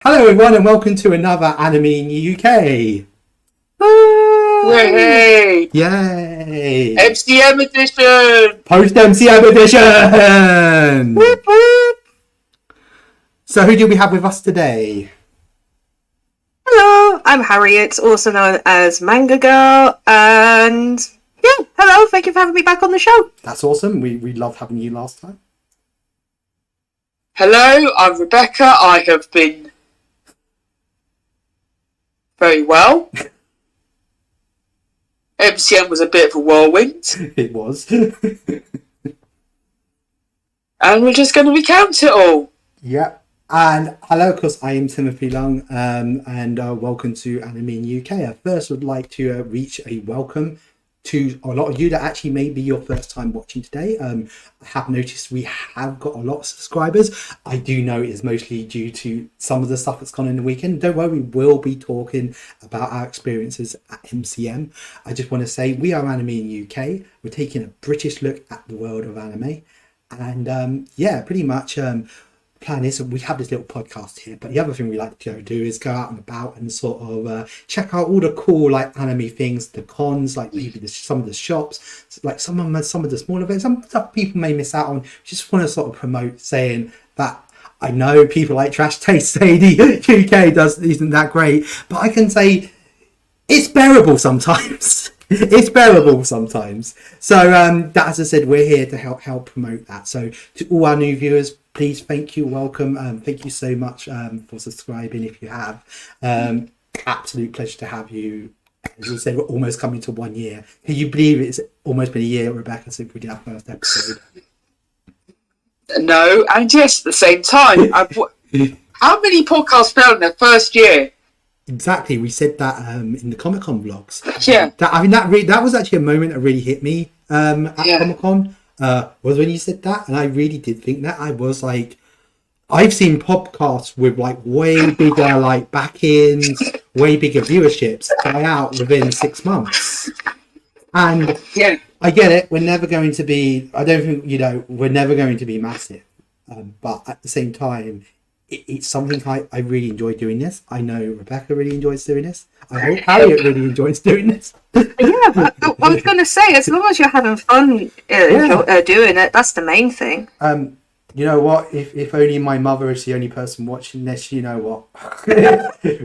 Hello everyone and welcome to another Anime in the UK. Yay! Yay! MCM edition! Post MCM edition! Whoop, whoop. So who do we have with us today? Hello, I'm Harriet, also known as mangagirl, and yeah, hello, thank you for having me back on the show. That's awesome. We loved having you last time. Hello, I'm Rebecca. I have been very well. MCM was a bit of a whirlwind. It was. And we're just going to recount it all. Yep. And hello, of course, I am Timothy Long, and welcome to Anime in UK. I first would like to reach a welcome to a lot of you that actually may be your first time watching today. I have noticed we have got a lot of subscribers. I do know it is mostly due to some of the stuff that's gone in the weekend. Don't worry, we will be talking about our experiences at MCM. I just want to say we are Anime in UK. We're taking a British look at the world of anime. And yeah, pretty much plan is we have this little podcast here, but the other thing we like to do is go out and about and sort of check out all the cool like anime things, the cons, like maybe some of the shops, like some of the smaller events, some stuff people may miss out on. Just want to sort of promote, saying that I know people like Trash Taste say the UK isn't that great, but I can say it's bearable sometimes. It's bearable sometimes. So that, as I said, we're here to help promote that. So to all our new viewers, please, thank you, welcome. Thank you so much for subscribing if you have. Absolute pleasure to have you. As we said, we're almost coming to 1 year. Can you believe it's almost been a year, Rebecca, since we did our first episode? No, and yes, at the same time. How many podcasts fell in their first year? Exactly, we said that in the Comic-Con vlogs. Yeah. That was actually a moment that really hit me at Comic-Con. Was when you said that, and I really did think that. I was like, I've seen podcasts with like way bigger like back-ins, way bigger viewerships die out within 6 months. And yeah, I get it, we're never going to be, I don't think, we're never going to be massive. But at the same time, it's something I really enjoy doing this. I know Rebecca really enjoys doing this. I hope Harriet really enjoys doing this. Yeah, but I was going to say, as long as you're having fun doing it, that's the main thing. You know what? If only my mother is the only person watching this, you know what?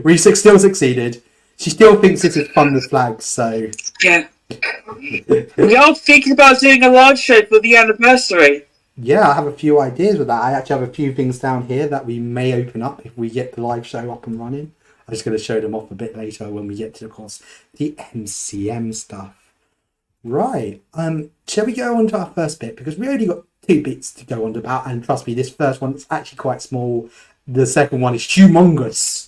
We still succeeded. She still thinks this is fun with flags, so... Yeah. We are thinking about doing a live show for the anniversary. Yeah, I have a few ideas with that. I actually have a few things down here that we may open up if we get the live show up and running. I'm just going to show them off a bit later when we get to, of course, the MCM stuff. Right. Shall we go on to our first bit? Because we only got 2 bits to go on about, and trust me, this first one is actually quite small. The second one is humongous.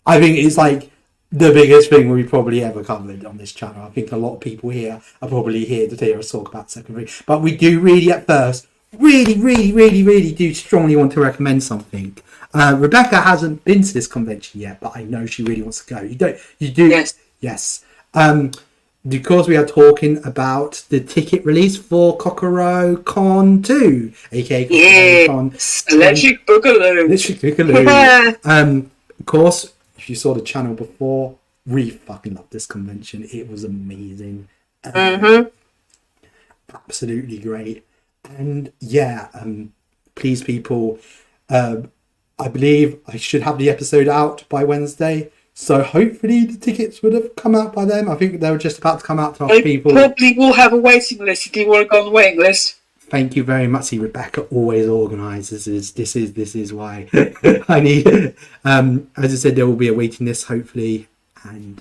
I think it's like the biggest thing we probably ever covered on this channel. I think a lot of people here are probably here to hear us talk about secondary. But we do really at first really do strongly want to recommend something. Rebecca hasn't been to this convention yet, but I know she really wants to go. You do? Yes. Because we are talking about the ticket release for Kokorocon 2, aka Kokorocon. Electric Boogaloo. Of course, if you saw the channel before, we fucking loved this convention. It was amazing. Absolutely great. And yeah, please people, I believe I should have the episode out by Wednesday, so hopefully the tickets would have come out by then. I think they were just about to come out to our people. Probably will have a waiting list if you want to go on the waiting list. Thank you very much. See, Rebecca always organises. This is why I need. As I said, there will be a waiting list hopefully. And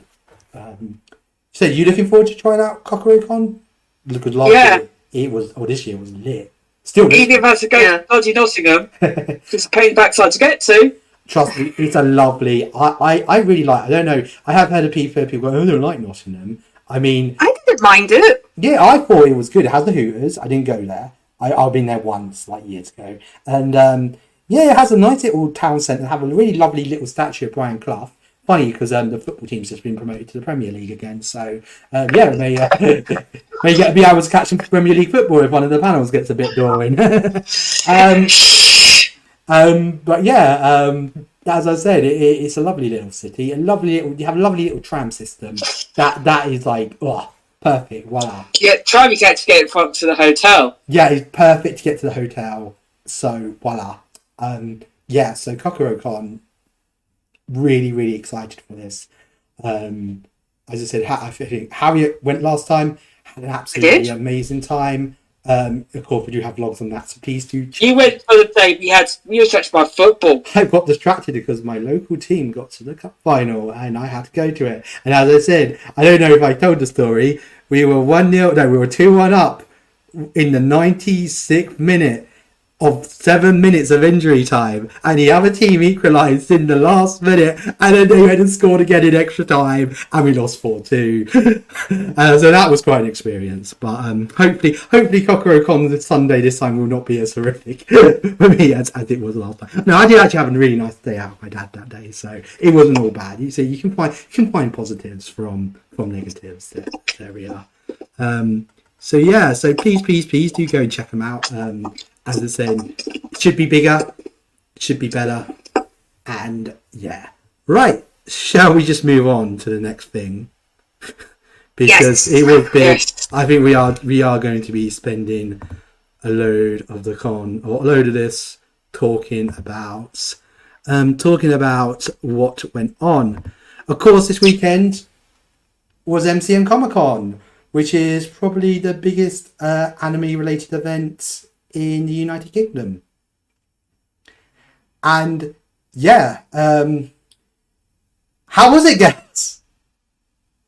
so you looking forward to trying out Kokorocon? Look at last year. It was, this year was lit. Still lit. Even if I had to go to bloody Nottingham, it's a pain in the backside to get to. Trust me, it's a lovely... I really like... I don't know. I have heard of people go, oh, I don't like Nottingham. I mean... I didn't mind it. Yeah, I thought it was good. It has the Hooters. I didn't go there. I've been there once, like years ago. And, yeah, it has a nice little town centre. Have a really lovely little statue of Brian Clough. Funny, because the football team's just been promoted to the Premier League again. So, yeah, may be able to catch some Premier League football if one of the panels gets a bit boring. But yeah, as I said, it's a lovely little city, you have a lovely little tram system that is like, oh, perfect, voila. Yeah, try to get in front to the hotel. Yeah, it's perfect to get to the hotel, so voila. Yeah, so kokorocon, really, really excited for this. As I said, I think Harriet went last time, had an absolutely amazing time. Of course, we do have vlogs on that, so please do. You went for the day we were stretched by football. I got distracted because my local team got to the cup final and I had to go to it. And as I said, I don't know if I told the story, we were 1-0, no, we were 2-1 up in the 96th minute of 7 minutes of injury time, and the other team equalised in the last minute, and then they went and scored again in extra time, and we lost 4-2. So that was quite an experience. But hopefully kokorocon this Sunday this time will not be as horrific for me as it was last time. No, I did actually have a really nice day out with my dad that day, so it wasn't all bad. You see, you can find positives from negatives. There we are. So yeah, so please do go and check them out. As I said, it should be bigger, it should be better, and yeah. Right, shall we just move on to the next thing? Because it will be, I think we are going to be spending a load of this talking about what went on. Of course, this weekend was MCM Comic-Con, which is probably the biggest anime-related event in the United Kingdom. And yeah, how was it, guys?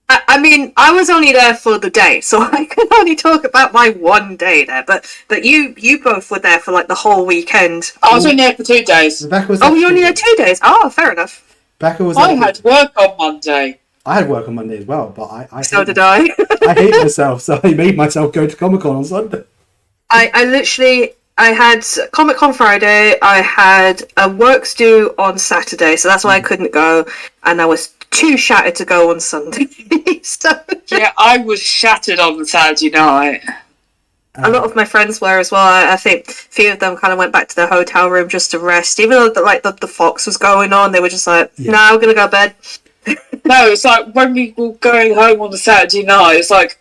I mean, I was only there for the day, so I can only talk about my one day there. But you both were there for like the whole weekend. I was only there for 2 days. Rebecca was you only there 2 days? Oh, fair enough. Becca was. I had work on Monday. I had work on Monday as well, but I So did I. I hate myself, so I made myself go to Comic-Con on Sunday. I had Comic-Con Friday, I had a works due on Saturday, so that's why I couldn't go, and I was too shattered to go on Sunday. So Yeah, I was shattered on the Saturday night. a lot of my friends were as well. I think a few of them kind of went back to their hotel room just to rest, even though the Fox was going on. They were just like, "No, I'm gonna go to bed." No, it's like when we were going home on the Saturday night, it's like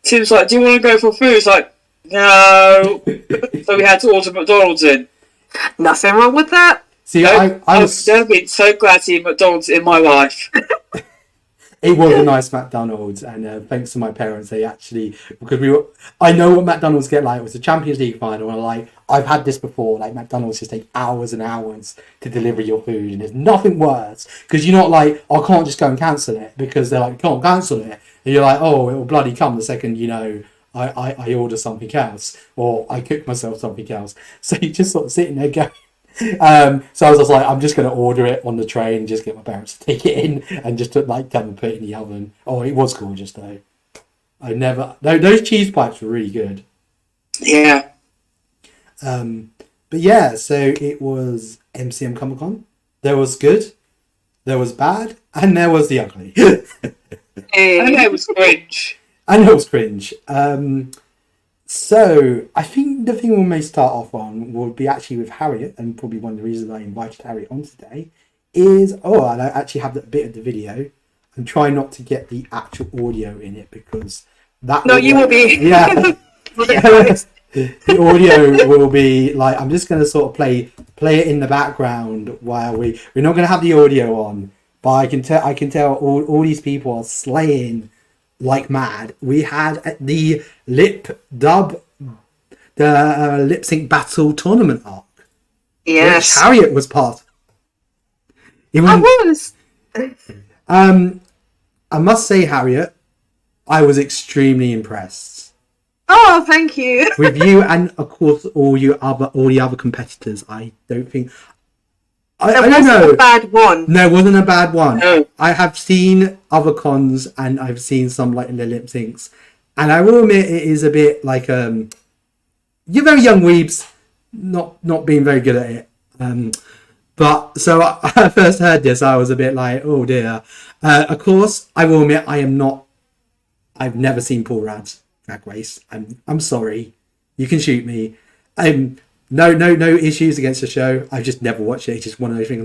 Tim's like, "Do you want to go for food?" It's like, "No." So we had to order McDonald's in. Nothing wrong with that. See, I've never been so glad to eat McDonald's in my life. It was a nice McDonald's, and thanks to my parents, they actually, because I know what McDonald's get like. It was a Champions League final, and I've had this before. Like McDonald's just take hours and hours to deliver your food, and there's nothing worse because you're not like, I can't just go and cancel it, because they're like, can't cancel it, and you're like, oh, it will bloody come the second I order something else, or I cook myself something else. So you're just sort of sitting there going. So I was just like, I'm just going to order it on the train and just get my parents to take it in and just come and put it in the oven. Oh, it was gorgeous though. Those cheese pipes were really good. Yeah. But yeah, so it was MCM Comic Con. There was good, there was bad, and there was the ugly. And it was cringe. And it was cringe. So I think the thing we may start off on will be actually with Harriet, and probably one of the reasons I invited Harriet on today is, and I actually have a bit of the video. I'm trying not to get the actual audio in it because that. No, you will be. Yeah. The audio will be like, I'm just going to sort of play it in the background while we're not going to have the audio on, but I can tell all these people are slaying like mad. We had the lip sync battle tournament arc. Yes, which Harriet was part. I was. I must say, Harriet, I was extremely impressed Oh, thank you. with you, and of course all the other competitors. I don't think. I don't know. A bad one. No, it wasn't a bad one. No. I have seen other cons, and I've seen some like in the lip syncs, and I will admit it is a bit like you're very young weebs, not being very good at it. But so I first heard this, I was a bit like, oh dear. Of course, I will admit I've never seen Paul Rudd's Drag Race. I'm sorry. You can shoot me. no issues against the show. I've just never watched it. It's just one of those things.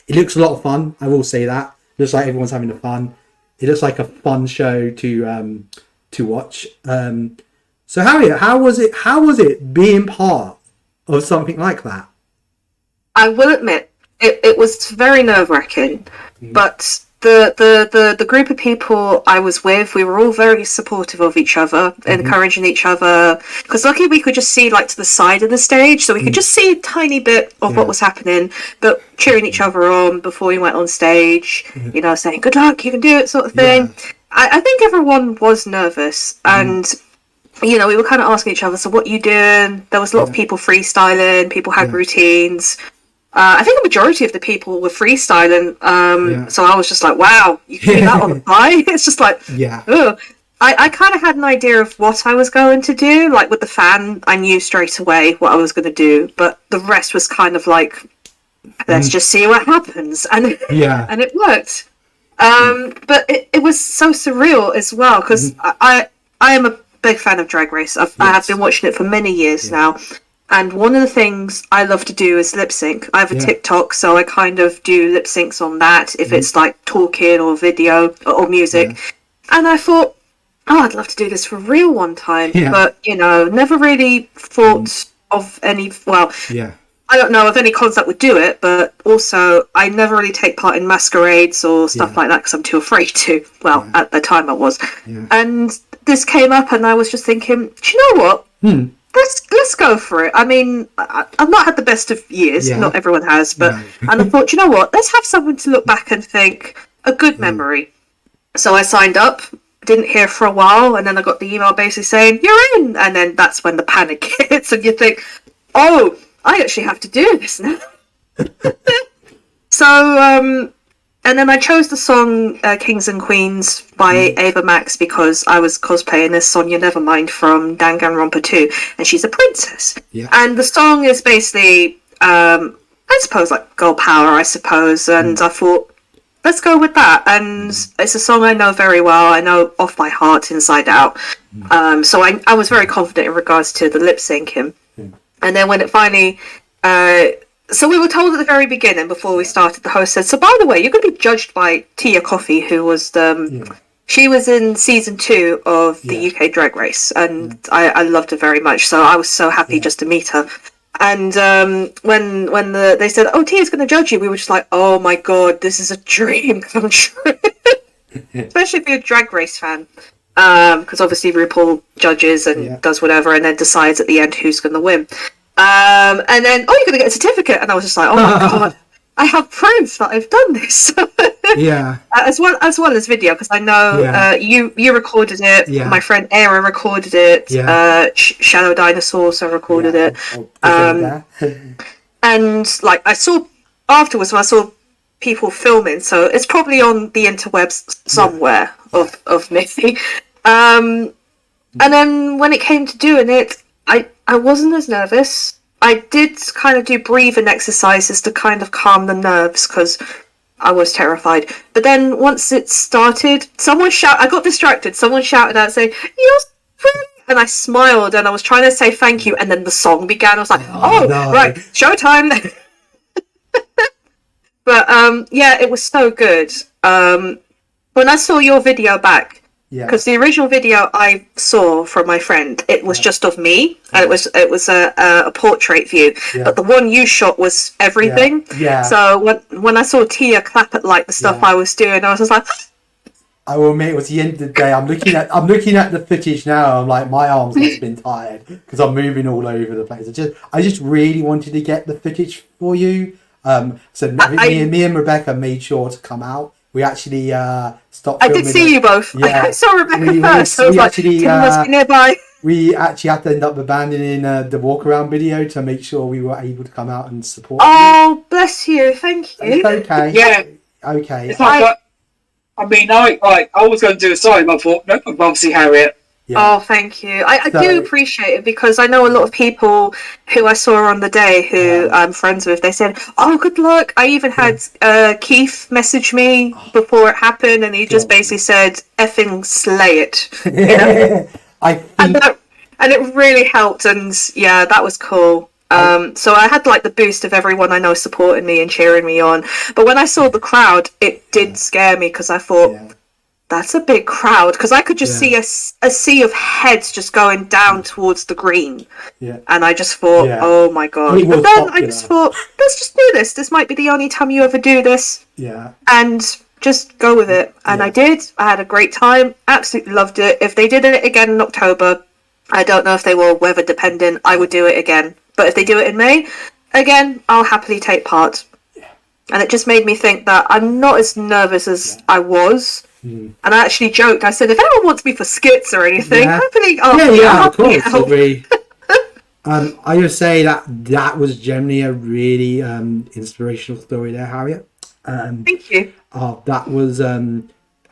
It looks a lot of fun. I will say that. It looks like everyone's having a fun. It looks like a fun show to watch. So Harriet, how was it being part of something like that? I will admit, it was very nerve-wracking, but the group of people I was with, we were all very supportive of each other, encouraging each other. Because luckily we could just see like to the side of the stage, so we could just see a tiny bit of what was happening, but cheering each other on before we went on stage, you know, saying good luck, you can do it, sort of thing. I think everyone was nervous, and you know, we were kind of asking each other, so what are you doing? There was a lot of people freestyling, people had routines. I think a majority of the people were freestyling, so I was just like, wow, you can do that on the fly? It's just like, ugh. I kind of had an idea of what I was going to do, like with the fan, I knew straight away what I was going to do, but the rest was kind of like, let's just see what happens, and it worked. But it was so surreal as well, because I am a big fan of Drag Race. I have been watching it for many years now. And one of the things I love to do is lip sync. I have a TikTok, so I kind of do lip syncs on that, if it's like talking or video or music. And I thought, oh, I'd love to do this for real one time. But, you know, never really thought of any, I don't know if any concept would do it, but also I never really take part in masquerades or stuff like that because I'm too afraid to. Well, at the time I was. And this came up and I was just thinking, do you know what? Let's go for it. I mean, I've not had the best of years. Not everyone has, but and I thought, you know what? Let's have something to look back and think a good memory. So I signed up. Didn't hear for a while, and then I got the email basically saying you're in. And then that's when the panic hits, and you think, oh, I actually have to do this now. So and then I chose the song Kings and Queens by Ava Max because I was cosplaying as Sonia Nevermind from Danganronpa 2, and she's a princess. And the song is basically, I suppose, like girl power, I suppose. And I thought, let's go with that. And it's a song I know very well. I know off by heart, inside out. So I was very confident in regards to the lip syncing. And then when it finally... So we were told at the very beginning, before we started, the host said, so by the way, you're going to be judged by Tia Kofi, who was she was in season 2 of the UK Drag Race, and I loved her very much, so I was so happy just to meet her. And when they said, oh, Tia's going to judge you, we were just like, oh my god, this is a dream come true. Especially if you're a Drag Race fan. Because obviously RuPaul judges and does whatever and then decides at the end who's going to win. And then, oh, you're going to get a certificate. And I was just like, oh my god, I have proof that I've done this. As well as video, because I know you recorded it. My friend Era recorded it. Shadow Dinosaur also recorded it. And like I saw afterwards when I saw people filming, so it's probably on the interwebs somewhere of me. And then when it came to doing it, I wasn't as nervous. I did kind of do breathing exercises to kind of calm the nerves because I was terrified. But then once it started, I got distracted. Someone shouted out saying, "You're pretty," and I smiled and I was trying to say thank you, and then the song began. I was like, oh no. Right, showtime. But it was so good. When I saw your video back, because the original video I saw from my friend, it was just of me, and it was a portrait view. But the one you shot was everything. So when I saw Tia clap at like the stuff I was doing, I was just like, I will admit, it was the end of the day. I'm looking at the footage now. I'm like, my arms have been tired because I'm moving all over the place. I just really wanted to get the footage for you. So me and Rebecca made sure to come out. We actually stopped filming. I did see you both. I saw Rebecca first. I was like, Tim must be nearby. We actually had to end up abandoning the walk around video to make sure we were able to come out and support you. Oh, bless you. Thank you. It's okay. Yeah. Okay. It's like, I mean, I was going to do a song, but I thought, no, obviously Harriet. Oh, thank you. I do appreciate it because I know a lot of people who I saw on the day who I'm friends with, they said, oh, good luck. I even had Keith message me before it happened, and he just basically said, effing slay it. You know? I think... and it really helped, and that was cool. So I had like the boost of everyone I know supporting me and cheering me on. But when I saw the crowd, it did scare me because I thought, that's a big crowd. Because I could just see a sea of heads just going down towards the green. Yeah. And I just thought, oh my God. But then I just thought, let's just do this. This might be the only time you ever do this. Yeah. And just go with it. And I did. I had a great time. Absolutely loved it. If they did it again in October, I don't know if they were weather dependent, I would do it again. But if they do it in May, again, I'll happily take part. Yeah. And it just made me think that I'm not as nervous as I was. And I actually joked. I said, if anyone wants me for skits or anything, happily, I'll of course. I would say that was generally a really inspirational story there, Harriet. Thank you. That was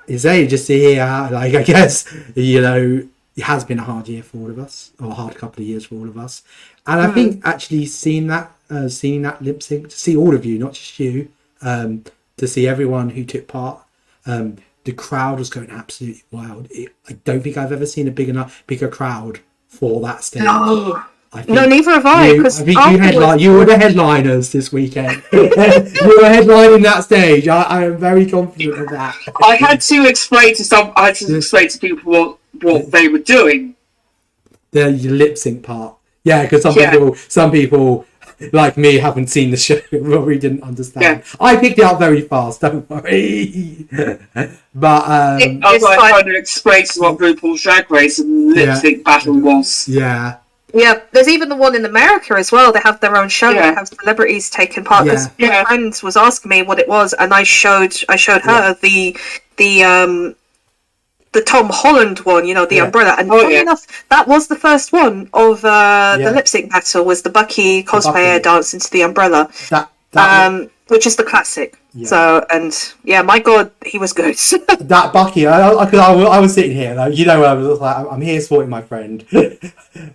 just to hear how, like, I guess, you know, it has been a hard year for all of us, or a hard couple of years for all of us. And I think actually seeing that lip sync, to see all of you, not just you, to see everyone who took part, the crowd was going absolutely wild. I don't think I've ever seen a bigger crowd for that stage. No, neither have I. I think you were the headliners this weekend. You were headlining that stage. I am very confident of that. I had to explain to people what they were doing. The lip sync part. Yeah, because some people like me haven't seen the show, probably didn't understand. Yeah. I picked it up very fast, don't worry. But I was trying to explain to what RuPaul's Drag Race and lip sync battle was. Yeah. Yeah, there's even the one in America as well. They have their own show. They have celebrities taking part. Because my friend was asking me what it was, and I showed her the Tom Holland one, you know, the umbrella. And funny enough, that was the first one of the lip sync battle, was the Bucky cosplayer dance into the umbrella, which is the classic. Yeah. So, and my God, he was good. That Bucky, I was sitting here, like, you know, I was like, I'm here supporting my friend.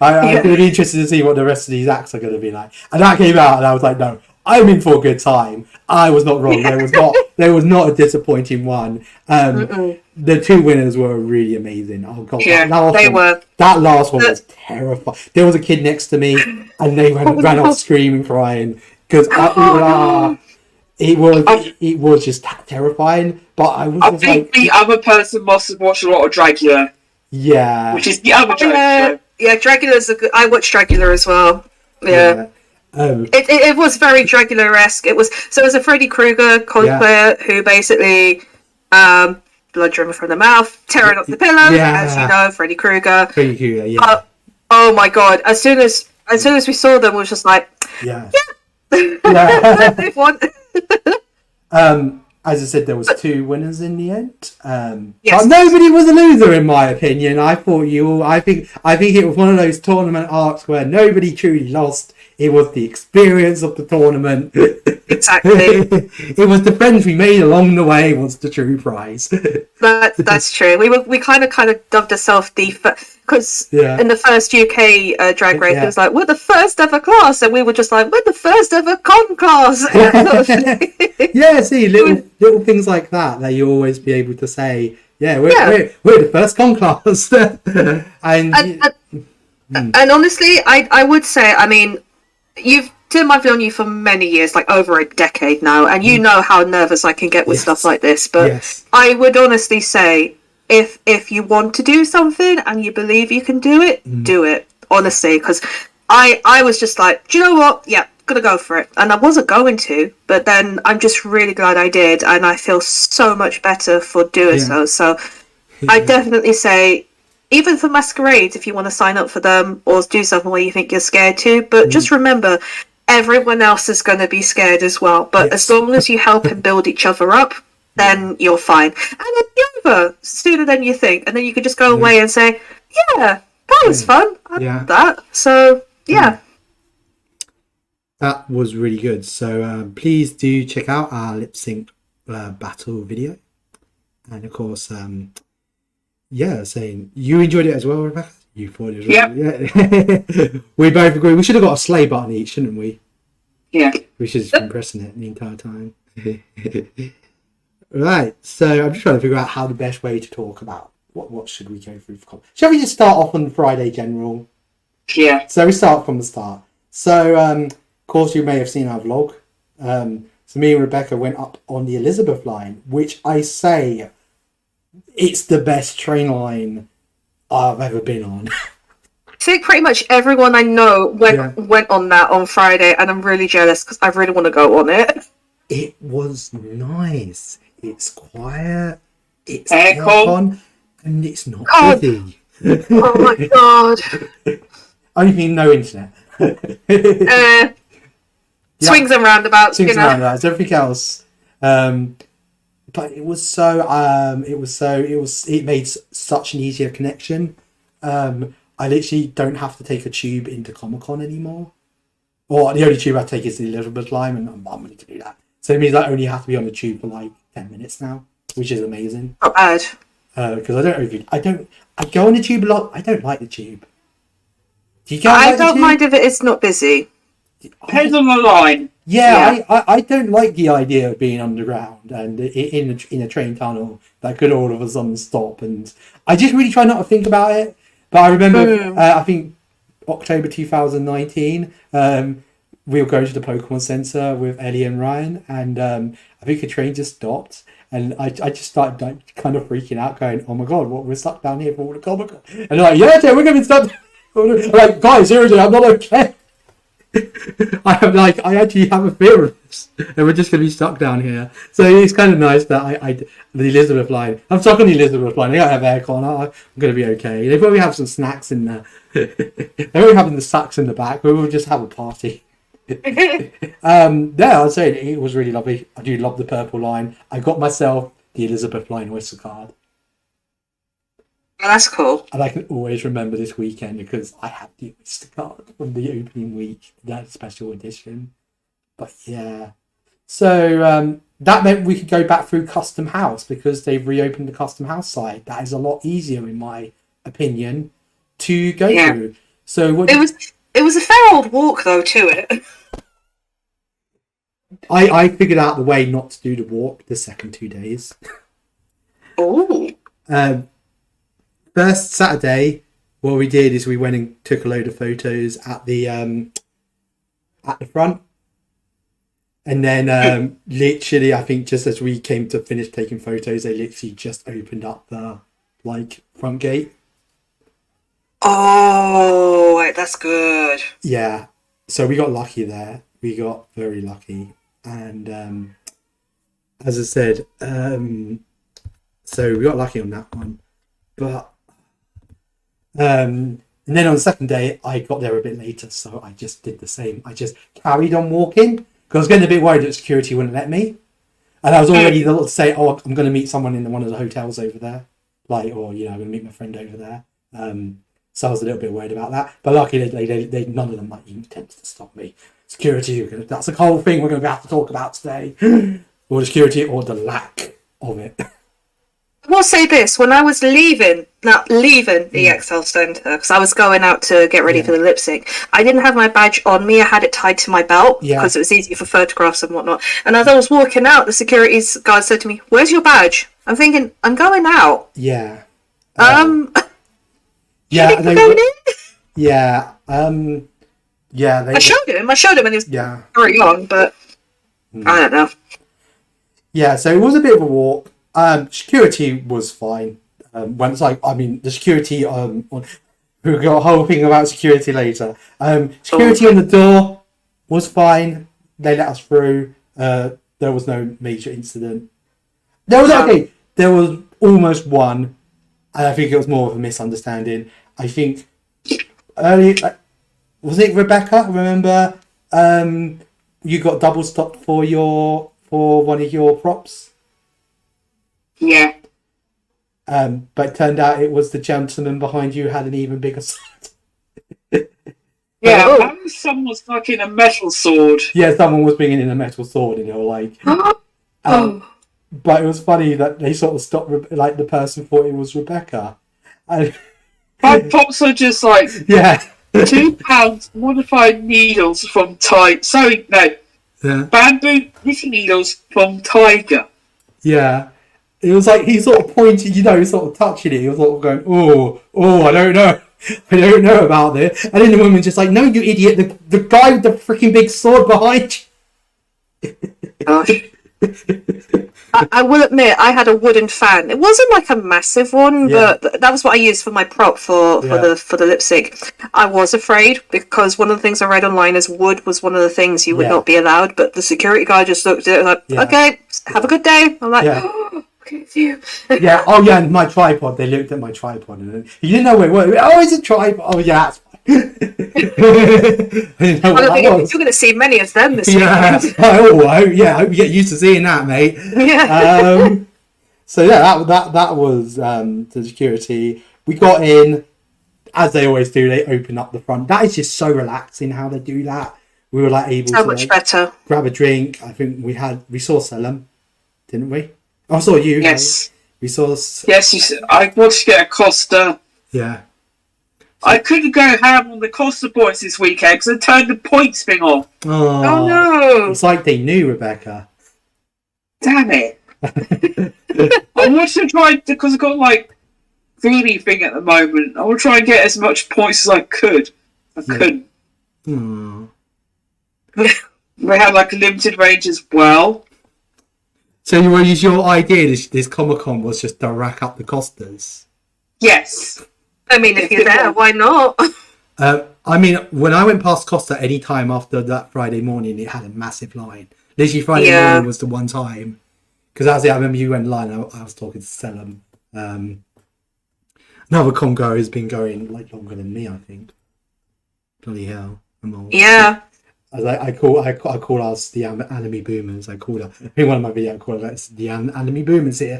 I'm going to be interested to see what the rest of these acts are going to be like. And that came out, and I was like, no, I'm in for a good time. I was not wrong. There was not a disappointing one. The two winners were really amazing. Oh God, were. That last one was terrifying. There was a kid next to me, and they ran off screaming, crying because it was just terrifying. But I think the other person must have watched a lot of Dragula. Yeah, which is the other show. Yeah, Dragula's I watched Dragula as well. Yeah. It was very Dragula-esque. It was a Freddy Krueger cosplayer who basically blood dripping from the mouth, tearing up the pillow, as you know, Freddy Krueger. Oh my God! As soon as we saw them, we was just like, as I said, there was two winners in the end. But nobody was a loser, in my opinion. I think it was one of those tournament arcs where nobody truly lost. It was the experience of the tournament. Exactly. It was the friends we made along the way was the true prize. That's true. We kind of dubbed ourselves because in the first UK drag race, it was like, we're the first ever class, and we were just like, we're the first ever con class. See, little things like that you always be able to say, we're the first con class. And honestly, I would say, I mean, Tim, I've known you for many years, like over a decade now, and you know how nervous I can get with stuff like this. But I would honestly say, if you want to do something and you believe you can do it, do it. Honestly, because I was just like, do you know what? Yeah, gonna go for it. And I wasn't going to, but then I'm just really glad I did, and I feel so much better for doing so. So I definitely say, even for masquerades, if you want to sign up for them or do something where you think you're scared to, but just remember, everyone else is going to be scared as well. But as long as you help and build each other up, then you're fine. And it'll be over sooner than you think. And then you can just go away and say, that was fun. I did that. So, That was really good. So please do check out our lip sync battle video. And of course, saying you enjoyed it as well, Rebecca. You thought it was yeah. We both agree. We should have got a slay button each, shouldn't we? Yeah. We should have been pressing it the entire time. Right. So I'm just trying to figure out how the best way to talk about what should we go through for. Shall we just start off on Friday General? Yeah. So we start from the start. So, of course, you may have seen our vlog. So me and Rebecca went up on the Elizabeth line, which I say it's the best train line I've ever been on. I think pretty much everyone I know went on that on Friday, and I'm really jealous because I really want to go on it. It was nice. It's quiet. It's Aircon. aircon, and it's not God. busy. Oh my god. Only mean no internet. Swings and roundabouts, Swings you and know. roundabouts. Everything else. But it was so. It made such an easier connection. I literally don't have to take a tube into Comic-Con anymore. Or the only tube I take is the Elizabeth line, and I'm willing to do that. So it means I only have to be on the tube for like 10 minutes now, which is amazing. Not bad. Because I go on the tube a lot. I don't like the tube. Do you I like the don't tube? mind if it is not busy. Depends on the line. Yeah. I don't like the idea of being underground and in a train tunnel that could all of a sudden stop. And I just really try not to think about it. But I remember, I think October 2019, we were going to the Pokemon Center with Ellie and Ryan, and I think a train just stopped. And I just started like kind of freaking out, going, "Oh my god, what, we're stuck down here for all the Comic-Con?" And they're like, "Yeah, we're going to be stuck." I'm like, "Guys, seriously, I'm not okay." I actually have a fear of this, and we're just going to be stuck down here. So it's kind of nice that the Elizabeth line. I'm stuck on the Elizabeth line. They don't have aircon. I'm going to be okay. They probably have some snacks in there. They won't have the sacks in the back. We will just have a party. I'd say it was really lovely. I do love the purple line. I got myself the Elizabeth line Oyster card, Oh, that's cool. and I can always remember this weekend because I had the Oyster card from the opening week, that special edition. But yeah, so that meant we could go back through Custom House because they've reopened the Custom House site. That is a lot easier, in my opinion, to go through. So It was a fair old walk though to it. I figured out the way not to do the walk the second 2 days. Oh. First Saturday, what we did is we went and took a load of photos at the front, and then literally, I think just as we came to finish taking photos, they literally just opened up the front gate. Oh, that's good. Yeah, so we got lucky there. We got very lucky, and as I said, so we got lucky on that one, but. And then on the second day, I got there a bit later, so I just did the same. I just carried on walking because I was getting a bit worried that security wouldn't let me, and I was already to say, "Oh, I'm going to meet someone in one of the hotels over there, I'm going to meet my friend over there." So I was a little bit worried about that, but luckily, they none of them even attempted to stop me. Security, that's the whole thing we're going to have to talk about today, or the security, or the lack of it. I will say this: when I was leaving the XL Centre, because I was going out to get ready for the lip sync, I didn't have my badge on me. I had it tied to my belt because it was easy for photographs and whatnot. And as I was walking out, the security guard said to me, "Where's your badge?" I'm thinking, "I'm going out." Yeah. Yeah. Going in? Yeah. Yeah. I showed him, and he was very young, but I don't know. Yeah. So it was a bit of a walk. Security was fine. When it's the security. We've got a whole thing about security later. Security on the door was fine. They let us through. There was no major incident. There was almost one, and I think it was more of a misunderstanding. I think early, was it Rebecca? Remember, you got double stopped for one of your props. Yeah. But it turned out it was the gentleman behind you who had an even bigger sword. Yeah, apparently someone was fucking a metal sword. Yeah, someone was bringing in a metal sword, and they were like... But it was funny that they sort of stopped, the person thought it was Rebecca. And... My pops are just like... Yeah. £2 modified needles from bamboo knitting needles from Tiger. Yeah. It was like he sort of pointed, sort of touching it. He was sort of going, oh, I don't know. I don't know about this. And then the woman's just like, no, you idiot, the guy with the freaking big sword behind you. Gosh. I will admit, I had a wooden fan. It wasn't like a massive one, but that was what I used for my prop for the lip sync. I was afraid because one of the things I read online is wood was one of the things you would not be allowed. But the security guard just looked at it and like, okay, have a good day. I'm like, oh, okay, phew. Yeah. Oh yeah, and my tripod. They looked at my tripod and you didn't know where it was. Oh, it's a tripod. Oh yeah, that's fine. I didn't know what that was. You're going to see many of them this Yeah. weekend. I hope you get used to seeing that, mate. Yeah. So yeah, that was the security. We got in, as they always do. They open up the front. That is just so relaxing how they do that. We were like able so to much better. grab a drink. I think we saw Selim, didn't we? Oh, I saw you. Yes. We saw. Yes, I wanted to get a Costa. Yeah. I couldn't go ham on the Costa points this weekend because I turned the points thing off. Oh no! It's like they knew, Rebecca. Damn it! I wanted to try because I've got like greedy thing at the moment. I want to try and get as much points as I could. I couldn't. They have like a limited range as well. So your idea this Comic-Con was just to rack up the Costas? Yes. I mean, if you're there, why not? I mean, when I went past Costa any time after that Friday morning, it had a massive line. Literally, Friday morning was the one time. Because I remember you went line, I was talking to Selim. Another Congo has been going like longer than me, I think. Bloody hell. I'm old. Yeah. I call us the anime boomers. I call her. I think one of my videos I call it the anime boomers here.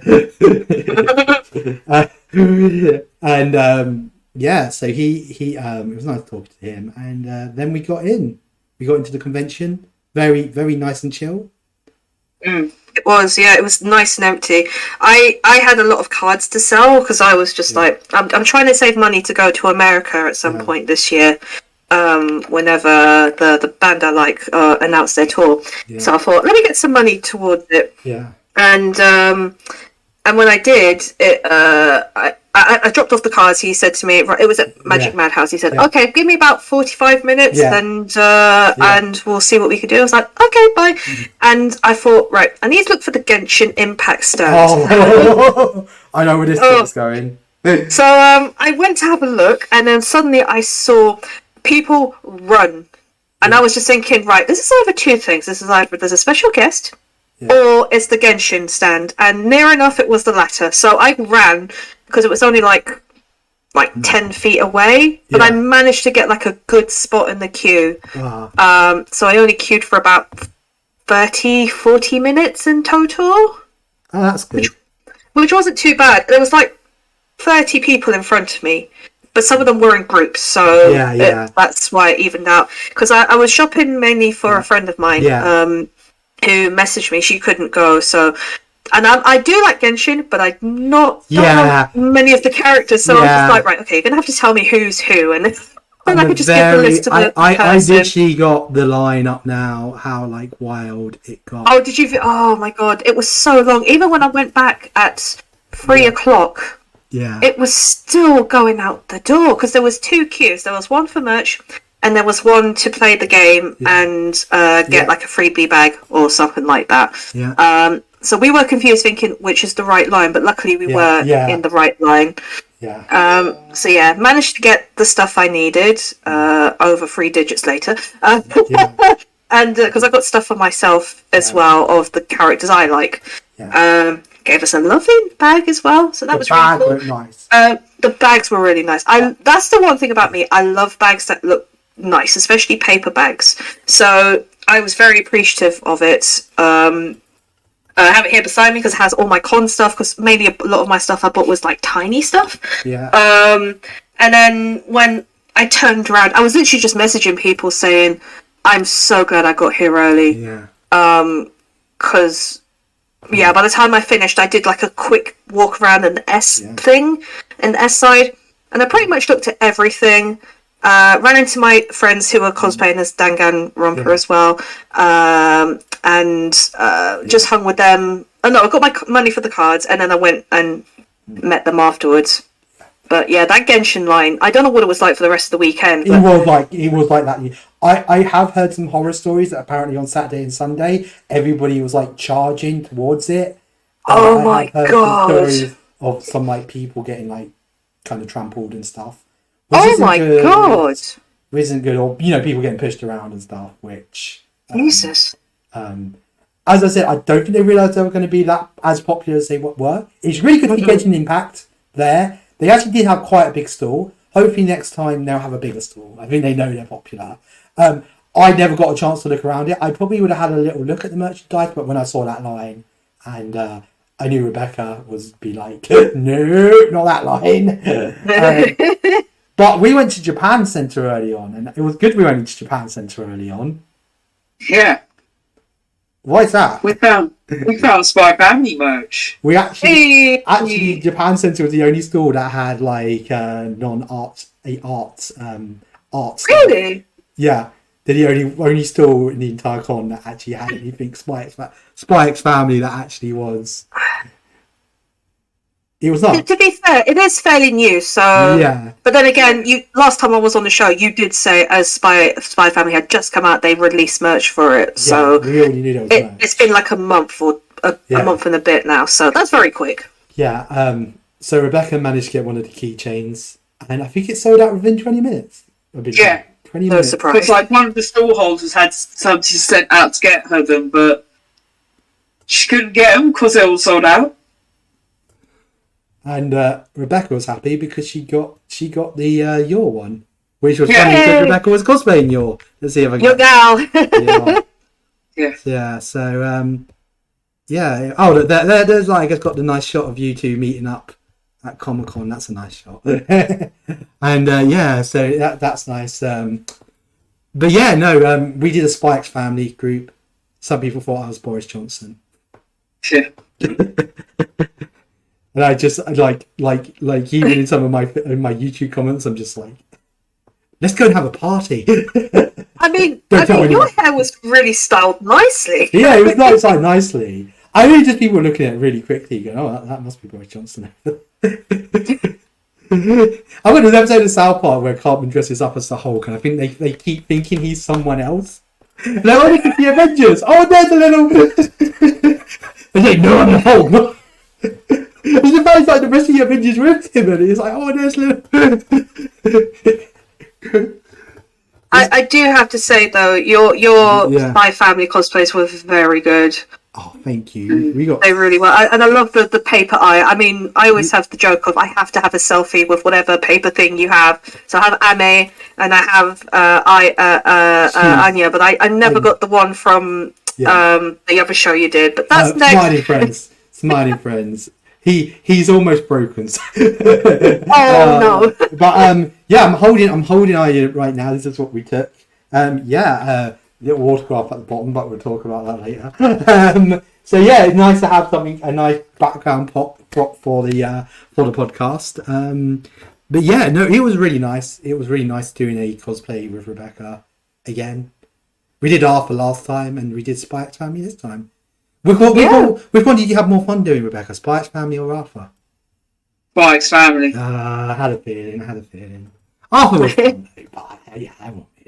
And so he it was nice talking to him, and then we got into the convention, very very nice and chill. It was, it was nice and empty. I had a lot of cards to sell because I was just like, I'm trying to save money to go to America at some point this year. Whenever the band I like announced their tour, so I thought, let me get some money towards it. And when I did it, I dropped off the cards. He said to me, it was at Magic Madhouse. He said, okay, give me about 45 minutes and we'll see what we can do. I was like, okay, bye. And I thought, right, I need to look for the Genshin Impact stand. I know where this is going. So I went to have a look, and then suddenly I saw people run. And I was just thinking, right, this is either two things. This is either there's a special guest or it's the Genshin stand. And near enough it was the latter. So I ran because it was only like 10 feet away. But I managed to get like a good spot in the queue. So I only queued for about 30-40 minutes in total. Oh, that's good. Which wasn't too bad. There was like 30 people in front of me. But some of them were in groups, so that's why it evened out. Because I was shopping mainly for a friend of mine who messaged me. She couldn't go, so... And I do like Genshin, but I don't know many of the characters, so I'm just like, right, okay, you're going to have to tell me who's who, and I could just give the list to the I person. literally got the line up now, how, like, wild it got. Oh, did you... Oh, my God, it was so long. Even when I went back at 3 o'clock... Yeah, it was still going out the door because there was two queues. There was one for merch, and there was one to play the game and get like a freebie bag or something like that. Yeah. So we were confused, thinking which is the right line, but luckily we were in the right line. Yeah. So managed to get the stuff I needed over 3 digits later, and because I got stuff for myself as well of the characters I like. Yeah. Gave us a lovely bag as well, so that was really cool. Looked nice. The bags were really nice. That's the one thing about me. I love bags that look nice, especially paper bags. So I was very appreciative of it. I have it here beside me because it has all my con stuff. Because mainly a lot of my stuff I bought was like tiny stuff. Yeah. And then when I turned around, I was literally just messaging people saying, "I'm so glad I got here early." Yeah. Because. Yeah, by the time I finished, I did like a quick walk around an S thing, in the S side, and I pretty much looked at everything. Ran into my friends who were cosplaying as Dangan Romper as well, and just hung with them. Oh no, I got my money for the cards, and then I went and met them afterwards. But yeah, that Genshin line, I don't know what it was like for the rest of the weekend. It was like that. I have heard some horror stories that apparently on Saturday and Sunday everybody was like charging towards it. Oh I my have heard god! some stories of some like people getting like kind of trampled and stuff. Oh my god! Which isn't good, or people getting pushed around and stuff. Which Jesus. As I said, I don't think they realised they were going to be that as popular as they were. It's really good to get an impact there. They actually did have quite a big stall. Hopefully next time they'll have a bigger stall. I think they know they're popular. I never got a chance to look around it. I probably would have had a little look at the merchandise, but when I saw that line, and I knew Rebecca would be like, no, not that line. But we went to Japan Centre early on, and it was good we went to Japan Centre early on. Yeah. Why is that? We found Spy Family merch. We actually Japan Centre was the only store that had like non-arts arts. Really? Yeah, they're the only store in the entire con that actually had anything Spy X Family that actually was. It was not. To be fair, it is fairly new, so yeah. But then again, last time I was on the show, you did say as Spy Family had just come out, they released merch for it. So we already knew that was merch. It's been like a month or a month and a bit now, so that's very quick. Yeah. So Rebecca managed to get one of the keychains, and I think it sold out within 20 minutes. 20 no minutes. Surprise. Because like one of the store holders had somebody sent out to get her them, but she couldn't get them because they all sold out. And Rebecca was happy because she got the your one, which was funny because Rebecca was cosplaying your. Let's see if I can. Your gal. Yeah. So yeah. Oh, there's like I've got the nice shot of you two meeting up at Comic-Con. That's a nice shot. And so that's nice. But yeah, no. We did a Spy X Family group. Some people thought I was Boris Johnson. Yeah. And I just like even in some of my YouTube comments, I'm just like, let's go and have a party. I mean, your hair was really styled nicely. Yeah, it was nice, like nicely. I really just people looking at it really quickly, going, "Oh, that must be Boris Johnson." I went to an episode of South Park where Cartman dresses up as the Hulk, and I think they keep thinking he's someone else. They're only the Avengers. Oh, there's a little. They're like, no, I'm the Hulk. It's the fact like the rest of the Avengers with him, and he's like, oh, there's little. I do have to say though, your Spy Family cosplays were very good. Oh, thank you. They really were, and I love the paper eye. I mean, I always have the joke of I have to have a selfie with whatever paper thing you have. So I have Ame and I have Anya, but I never got the one from the other show you did. But that's next. Smiling friends. He's almost broken. No! But I'm holding Aya right now. This is what we took. Little autograph at the bottom, but we'll talk about that later. So yeah, it's nice to have a nice background prop for the podcast. But yeah, no, it was really nice. It was really nice doing a cosplay with Rebecca again. We did Arthur last time, and we did Spy X Family this time. Which one did you have more fun doing, Rebecca? Spy X Family or Arthur? Spy X Family. I had a feeling. Arthur was fun, though, but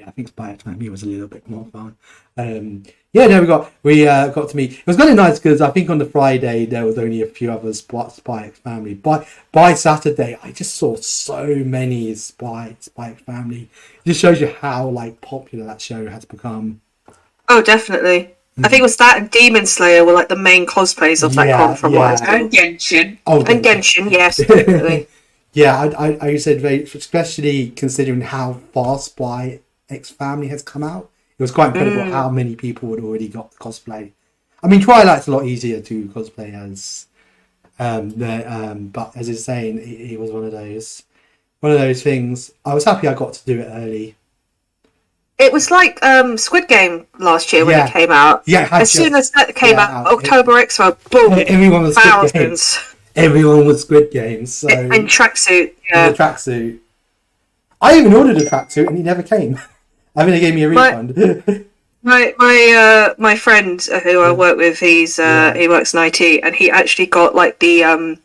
I think Spy X Family was a little bit more fun. We got to meet. It was kind of nice because I think on the Friday there was only a few others Spy X Family. By Saturday, I just saw so many Spy X Family. It just shows you how like popular that show has become. Oh, definitely. I think it was that and Demon Slayer were like the main cosplays of that con from what I saw. And Genshin. Oh, and Genshin, yes, definitely. Yeah, I said especially considering how fast Spy X Family has come out. It was quite incredible how many people had already got cosplay. I mean, Twilight's a lot easier to cosplay as, but as it's saying, it was one of those things. I was happy I got to do it early. It was like Squid Game last year when it came out. Yeah, as soon as that came out, October Expo, boom, everyone was thousands. Squid Games. Everyone was Squid Games. So and tracksuit, the tracksuit. I even ordered a tracksuit and he never came. I mean, they gave me a refund. My friend who I work with, he works in IT, and he actually got like the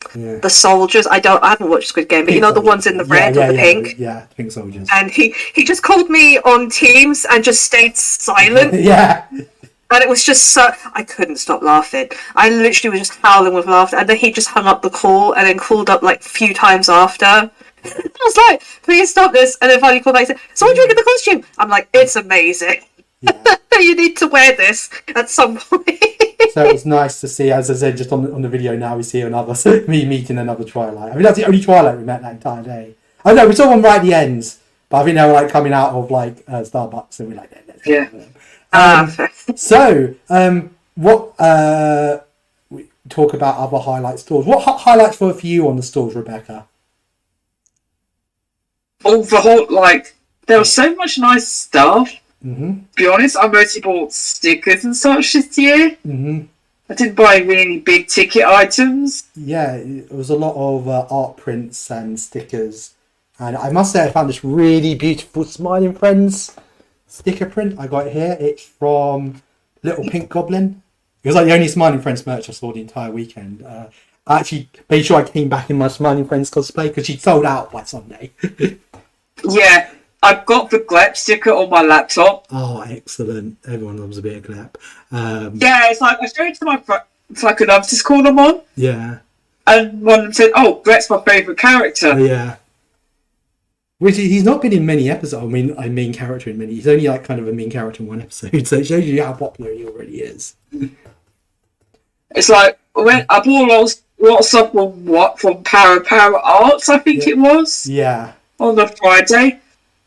soldiers. I haven't watched Squid Game, but Pink you know the soldiers. ones in the red or the pink. Yeah, pink soldiers. And he just called me on Teams and just stayed silent. Yeah. And it was just so... I couldn't stop laughing. I literally was just howling with laughter. And then he just hung up the call and then called up like a few times after. I was like, please stop this. And then finally called back and said, so what do you think of the costume? I'm like, it's amazing. Yeah. You need to wear this at some point. So it was nice to see, as I said, just on the video now, we see me meeting another Twilight. I mean, that's the only Twilight we met that entire day. I know, we saw one right at the end, but I think they were like coming out of like Starbucks, and we're like, let's go for them. So, we talk about other highlight stores. What highlights were for you on the stores, Rebecca? Overall, like, there was so much nice stuff. Mm-hmm. To be honest, I mostly bought stickers and such this year. Mm-hmm. I didn't buy really big ticket items. Yeah, it was a lot of art prints and stickers. And I must say, I found this really beautiful Smiling Friends sticker print. I got it here. It's from Little Pink Goblin. It was like the only Smiling Friends merch I saw the entire weekend. I actually made sure I came back in my Smiling Friends cosplay because she sold out by Sunday. Yeah, I've got the Glep sticker on my laptop. Oh, excellent. Everyone loves a bit of Glep. Yeah, it's like I showed it to my friend. It's like an I've just called them on. Yeah. And one of them said, oh, Gret's my favourite character. Yeah. Which he's not been in many episodes. I mean, a main character in many. He's only like kind of a main character in one episode. So it shows you how popular he already is. It's like when I bought a lot of stuff from Power Arts, I think it was. Yeah. On the Friday.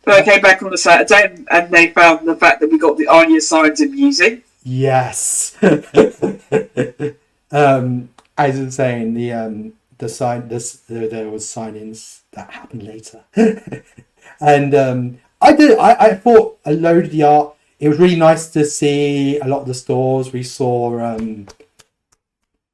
But I came back on the Saturday and they found the fact that we got the Anya signs and music. Yes. As I was saying, there was signings that happened later. And I thought a load of the art, it was really nice to see a lot of the stores. We saw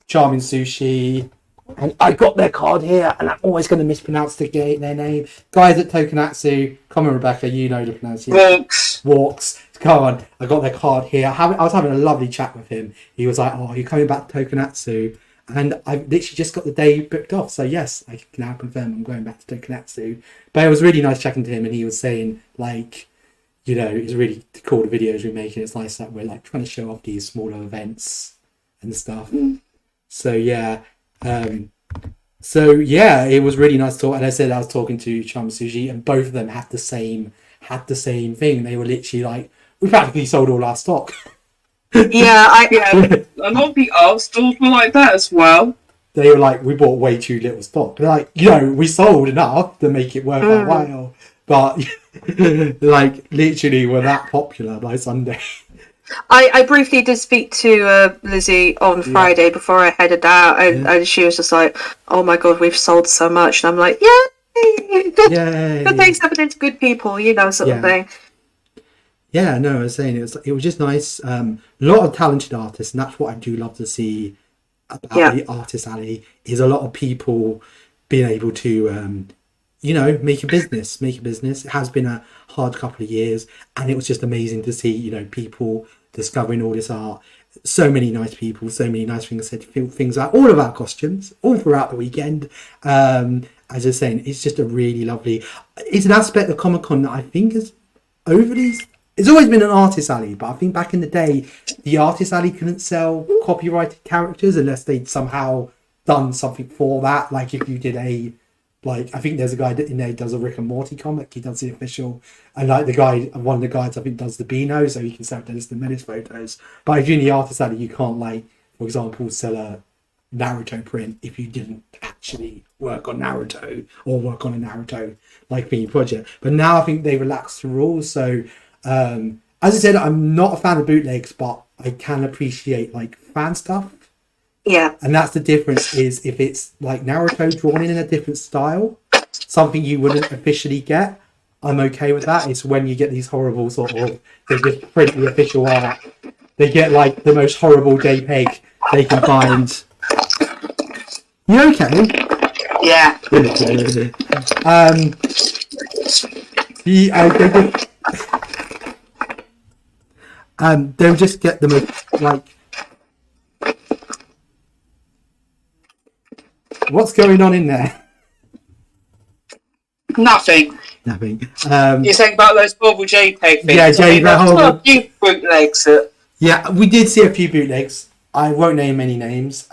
Charming Sushi, and I got their card here, and I'm always going to mispronounce their name. Guys at Tokonatsu, come on, Rebecca, you know the pronunciation. Walks. Come on, I got their card here. I was having a lovely chat with him. He was like, "Oh, you're coming back to Tokonatsu?" And I literally just got the day booked off. So yes, I can now confirm I'm going back to Tokonatsu. But it was really nice chatting to him, and he was saying like, you know, it's really cool the videos we're making. It's nice that we're like trying to show off these smaller events and stuff. So yeah. It was really nice to talk. And I said I was talking to Charm Sushi, and both of them had the same thing. They were literally like, we practically sold all our stock. Yeah, a lot of the art stores were like that as well. They were like, we bought way too little stock. They're like, you know, we sold enough to make it worth our while, but like literally we're that popular by Sunday. I briefly did speak to Lizzie on Friday before I headed out, and she was just like, "Oh my god, we've sold so much," and I'm like, "Yay! Good things happening to good people, you know, sort of thing." Yeah, no, I was saying it was just nice. A lot of talented artists, and that's what I do love to see about the Artist Alley, is a lot of people being able to, you know, make a business. It has been a hard couple of years, and it was just amazing to see, you know, people discovering all this art. So many nice people, so many nice things said, things about all of our costumes, all throughout the weekend. As I was saying, it's just a really lovely... It's an aspect of Comic-Con that I think is overly... It's always been an Artist Alley, but I think back in the day, the Artist Alley couldn't sell copyrighted characters unless they'd somehow done something for that. Like if you did I think there's a guy in there who does a Rick and Morty comic. He does the official, and like one of the guys I think does the Beano, so you can sell Dennis the Menace photos. But if you're in the Artist Alley, you can't, like, for example, sell a Naruto print if you didn't actually work on Naruto or work on a Naruto like themed project. But now I think they relaxed the rules. So as I said, I'm not a fan of bootlegs, but I can appreciate like fan stuff. Yeah. And that's the difference, is if it's like Naruto drawn in a different style, something you wouldn't officially get, I'm okay with that. It's when you get these horrible sort of, they just print the official art. They get like the most horrible JPEG they can find. You okay? Yeah. They'll just get them like. What's going on in there? Nothing. Nothing. You're saying about those Bubble JPEG things? Yeah, a few bootlegs. Yeah, we did see a few bootlegs. I won't name any names,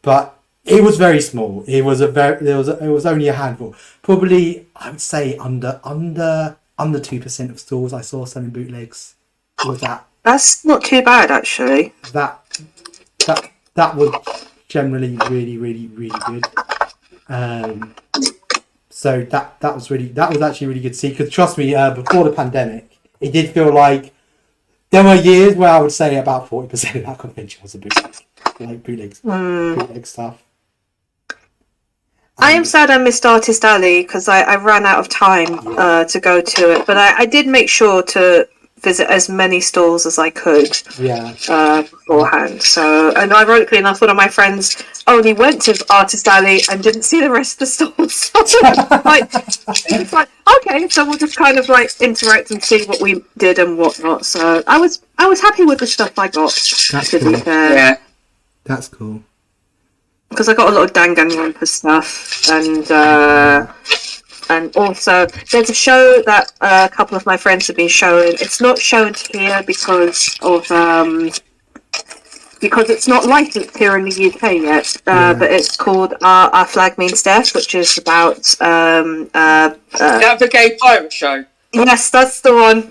but it was very small. It was it was only a handful. Probably, I would say under 2% of stores I saw selling bootlegs. Was that? That's not too bad, actually. That was generally really good. So that was actually really good to see, because trust me, before the pandemic, it did feel like there were years where I would say about 40% of that convention was a bootleg stuff. I am sad I missed Artist Alley because I ran out of time to go to it, but I did make sure to visit as many stalls as I could beforehand. So, and ironically enough, one of my friends only went to Artist Alley and didn't see the rest of the stalls. So it's like, okay, so we'll just kind of like interact and see what we did and whatnot. So I was happy with the stuff I got. That's cool. Yeah, that's cool. Because I got a lot of Danganronpa stuff, and also there's a show that a couple of my friends have been showing. It's not shown here because it's not licensed here in the UK yet. But it's called Our Flag Means Death, which is about that the gay pirate show. Yes, that's the one.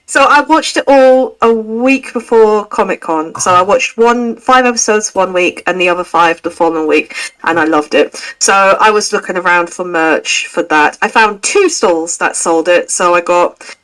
So I watched it all a week before Comic-Con. So I watched 5 episodes one week and the other 5 the following week, and I loved it. So I was looking around for merch for that. I found 2 stalls that sold it. So I got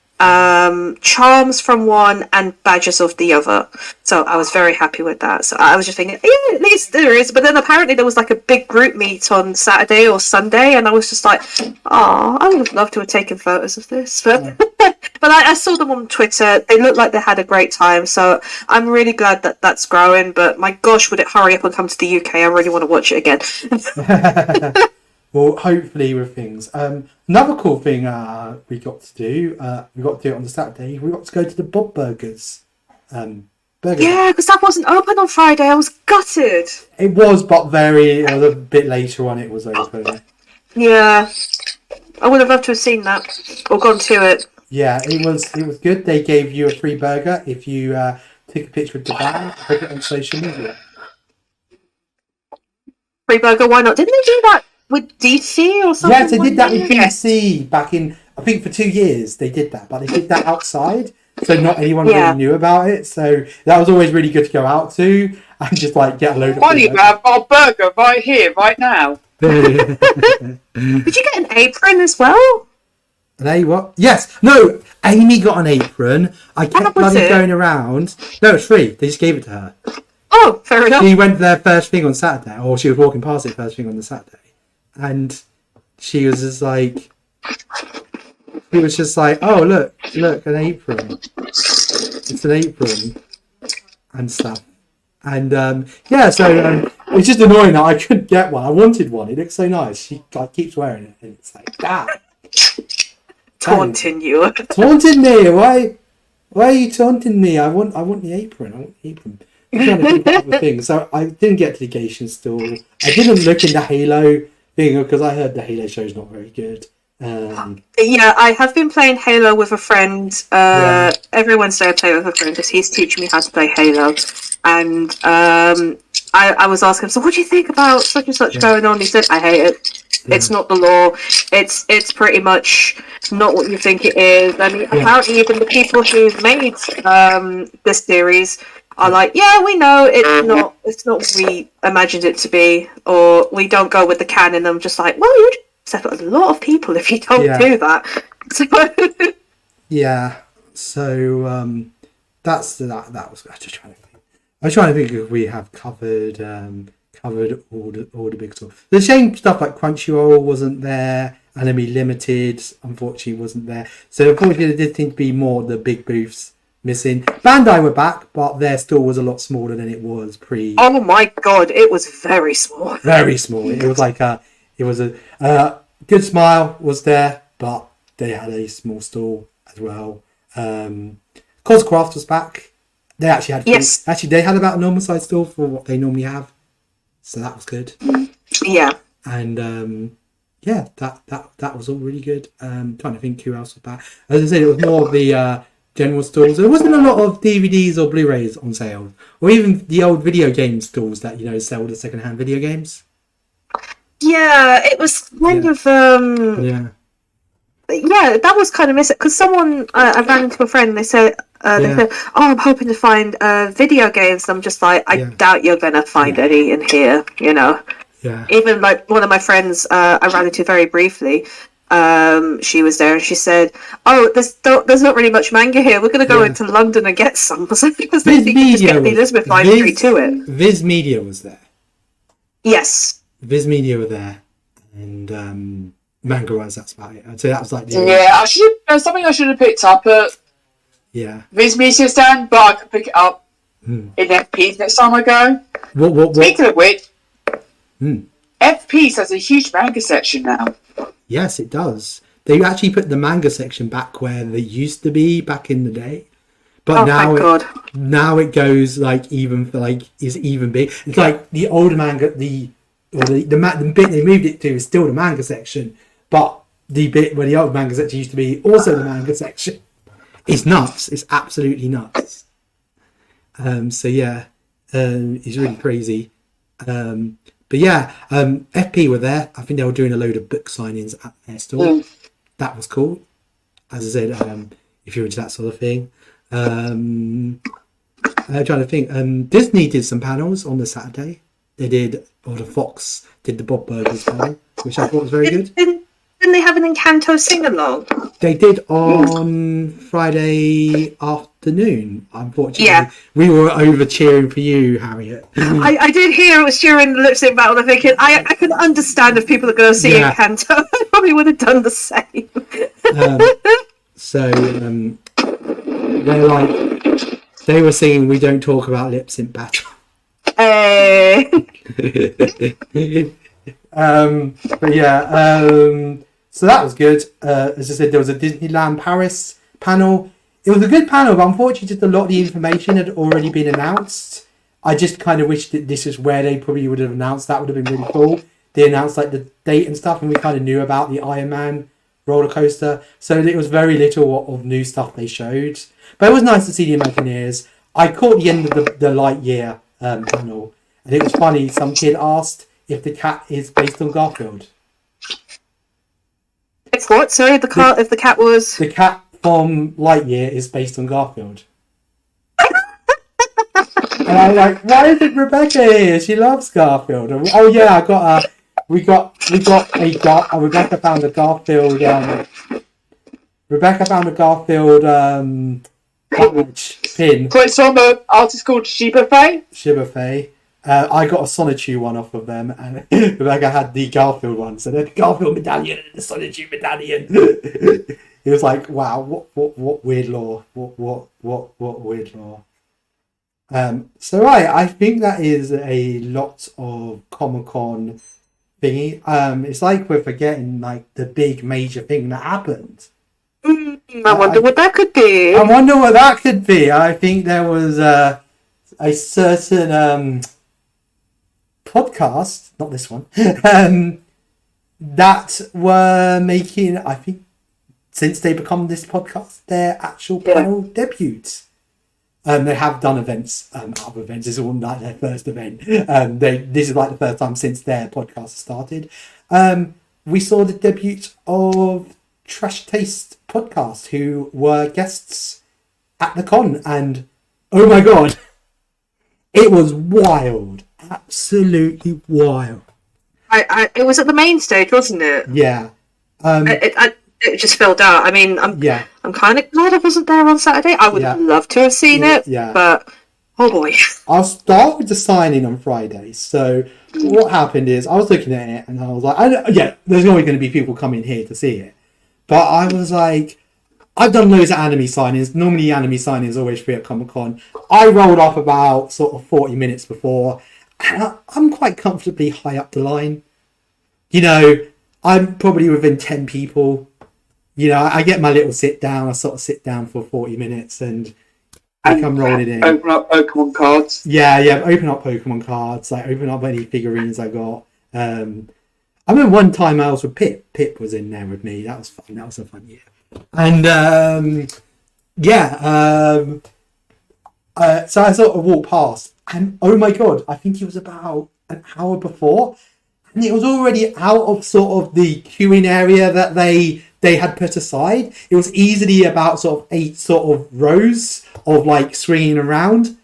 charms from one and badges of the other. So I was very happy with that. So I was just thinking, yeah, at least there is. But then apparently there was like a big group meet on Saturday or Sunday, and I was just like, oh, I would have loved to have taken photos of this. But but I saw them on Twitter. They looked like they had a great time. So I'm really glad that that's growing. But my gosh, would it hurry up and come to the UK? I really want to watch it again. Well, hopefully with things. Another cool thing we got to do it on the Saturday. We got to go to the Bob Burgers. Burger. Yeah, because that wasn't open on Friday. I was gutted. It was, but it was a bit later on. It was open. Yeah, I would have loved to have seen that or gone to it. Yeah, it was good. They gave you a free burger if you took a picture with the bag, put it on social media. Free burger, why not? Didn't they do that with DC or something? Yes, they did that with DC back in, I think, for 2 years. They did that, but they did that outside, so not anyone really knew about it. So that was always really good to go out to and just like get a load of. Funny, but I've got a burger right here, right now. Did you get an apron as well? What? Yes. No, Amy got an apron. I kept bloody going around. No, it's free. They just gave it to her. Oh, fair enough. She went there first thing on Saturday, or she was walking past it first thing on the Saturday. And she was just like, oh, look, an apron. It's an apron and stuff. And so it's just annoying that I couldn't get one. I wanted one. It looks so nice. She like keeps wearing it, and it's like, damn. Taunting you. Taunting me? Why are you taunting me? I want the apron. I'm trying to think of other things. So I didn't get to the Gation store. I didn't look in the Halo thing because I heard the Halo show is not very good. Yeah, I have been playing Halo with a friend. Every Wednesday I play with a friend because he's teaching me how to play Halo. And I was asking him, so what do you think about such and such going on? He said, I hate it. It's not the law. It's pretty much not what you think it is. I mean, apparently even the people who made this series are like, yeah, we know it's not what we imagined it to be, or we don't go with the canon. I'm just like, well, you just upset a lot of people if you don't do that. So yeah. So that's that. That was I was just trying to think. I was trying to think if we have covered all the big stuff. The shame stuff like Crunchyroll wasn't there. Anime Limited unfortunately wasn't there. So unfortunately there did seem to be more of the big booths missing. Bandai were back, but their store was a lot smaller than it was pre. Oh my god, it was very small. Very small. It was like a Good Smile was there, but they had a small store as well. Coscraft was back. They actually had Yes. Actually, they had about a normal size store for what they normally have, so that was good. Yeah. And yeah, that was all really good. Trying to think who else was back. As I said, it was more of the general stores. There wasn't a lot of DVDs or Blu-rays on sale, or even the old video game stores that sell the second-hand video games. Yeah, it was kind of Yeah. yeah, that was kind of missing because someone I ran into a friend. They said, "Oh, I'm hoping to find video games." I'm just like, I doubt you're gonna find any in here. Yeah. Even like one of my friends I ran into very briefly. She was there and she said, "Oh, there's not really much manga here. We're gonna go into London and get some because they think you can just get the Elizabeth line straight to it." Viz Media was there. Yes. Viz Media were there, and manga-wise, that's about it. I'd say that was like there's something I should have picked up at Viz Media stand, but I could pick it up in FP's next time I go. What? Speaking of which, FP's has a huge manga section now. Yes, it does. They actually put the manga section back where they used to be back in the day, but now it goes like even for like is even big. It's like the older manga, the bit they moved it to is still the manga section, but the bit where the old manga section used to be also the manga section. It's nuts. It's absolutely nuts. So yeah, it's really crazy. But yeah, FP were there. I think they were doing a load of book signings at their store. That was cool. As I said, if you're into that sort of thing. I'm trying to think. Disney did some panels on the Saturday. They did, or the Fox did the Bob Burgers panel, which I thought was very good. Didn't they have an Encanto sing-along? They did on Friday afternoon. Unfortunately, we were over cheering for you, Harriet. I did hear it was during the lip sync battle. I'm thinking I can understand if people are going to see Encanto. I probably would have done the same. They were singing "We Don't Talk About Lip Sync Battle." But yeah. So that was good. As I said, there was a Disneyland Paris panel. It was a good panel, but unfortunately just a lot of the information had already been announced. I just kind of wish that this is where they probably would have announced. That would have been really cool. They announced like the date and stuff, and we kind of knew about the Iron Man roller coaster. So it was very little of new stuff they showed. But it was nice to see the Imagineers. I caught the end of the Lightyear panel, and it was funny. Some kid asked if the cat is based on Garfield. It's what? Sorry, if the cat was... The cat from Lightyear is based on Garfield. And I'm like, why isn't Rebecca here? She loves Garfield. And, oh yeah, Rebecca found a Garfield. Rebecca found a Garfield pin. So it's from an artist called Shiba Faye. I got a Sonichu one off of them, and Rebecca had the Garfield one. So the Garfield medallion and the Sonichu medallion. It was like, wow, what weird lore? What weird lore? So I think that is a lot of Comic-Con thingy. It's like we're forgetting like the big major thing that happened. I wonder what that could be. I wonder what that could be. I think there was a certain podcast, not this one, that were making, I think, since they become this podcast, their actual panel debuts. They have done events, other events. This is all like their first event. This is like the first time since their podcast started. We saw the debut of Trash Taste Podcast, who were guests at the con, and oh my god, it was wild, absolutely wild. It was at the main stage, wasn't it? Yeah. It just filled out. I mean, I'm kind of glad I wasn't there on Saturday. I would have loved to have seen it, but oh boy. I'll start with the signing on Friday. So what happened is I was looking at it and I was like, there's always going to be people coming here to see it. But I was like, I've done loads of anime signings. Normally anime signings are always free at Comic-Con. I rolled up about sort of 40 minutes before, and I'm quite comfortably high up the line. I'm probably within 10 people. I get my little sit down. I sort of sit down for 40 minutes and, they come rolling in. Open up Pokemon cards. Yeah, open up Pokemon cards, like open up any figurines I got. I remember one time I was with Pip. Pip was in there with me. That was fun. That was a fun year. And so I sort of walked past, and oh my god, I think it was about an hour before, and it was already out of sort of the queuing area that they had put aside. It was easily about sort of 8 sort of rows of like swinging around.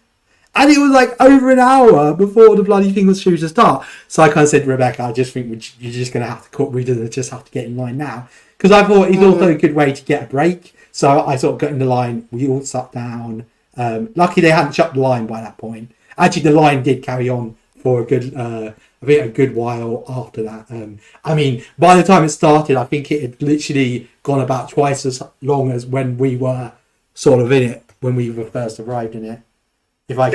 And it was like over an hour before the bloody thing was due to start. So I kind of said to Rebecca, I just think you're just going to have to we just have to get in line now. Because I thought it's also a good way to get a break. So I sort of got in the line. We all sat down. Lucky they hadn't shut the line by that point. Actually, the line did carry on for a good while after that. I mean, by the time it started, I think it had literally gone about twice as long as when we were sort of in it, when we were first arrived in it. Almost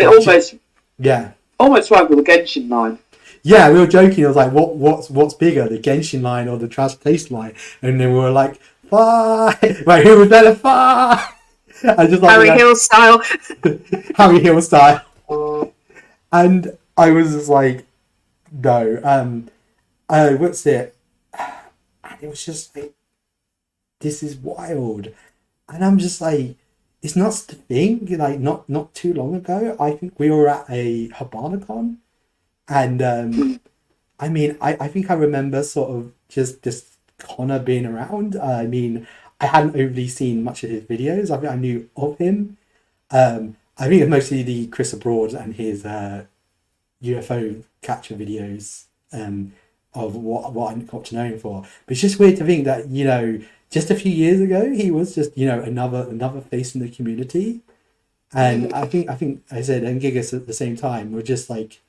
like with the Genshin line. Yeah, we were joking. I was like, what's bigger, the Genshin line or the Trash Taste line? And then we were like, fight! Right, who was better? Fight! I just like Harry Hill style. Harry Hill style. And I was just like, no. What's it? And it was just like, this is wild. And I'm just like, it's not the thing. Like not too long ago, I think we were at a Habanacon, and I mean, I think I remember sort of just Connor being around. I mean, I hadn't overly seen much of his videos. I think I knew of him. I think it's mostly the Chris Abroad and his UFO capture videos of what I got to know him for. But it's just weird to think that, you know, just a few years ago he was just, you know, another face in the community. And I think I said, and Gigas at the same time were just like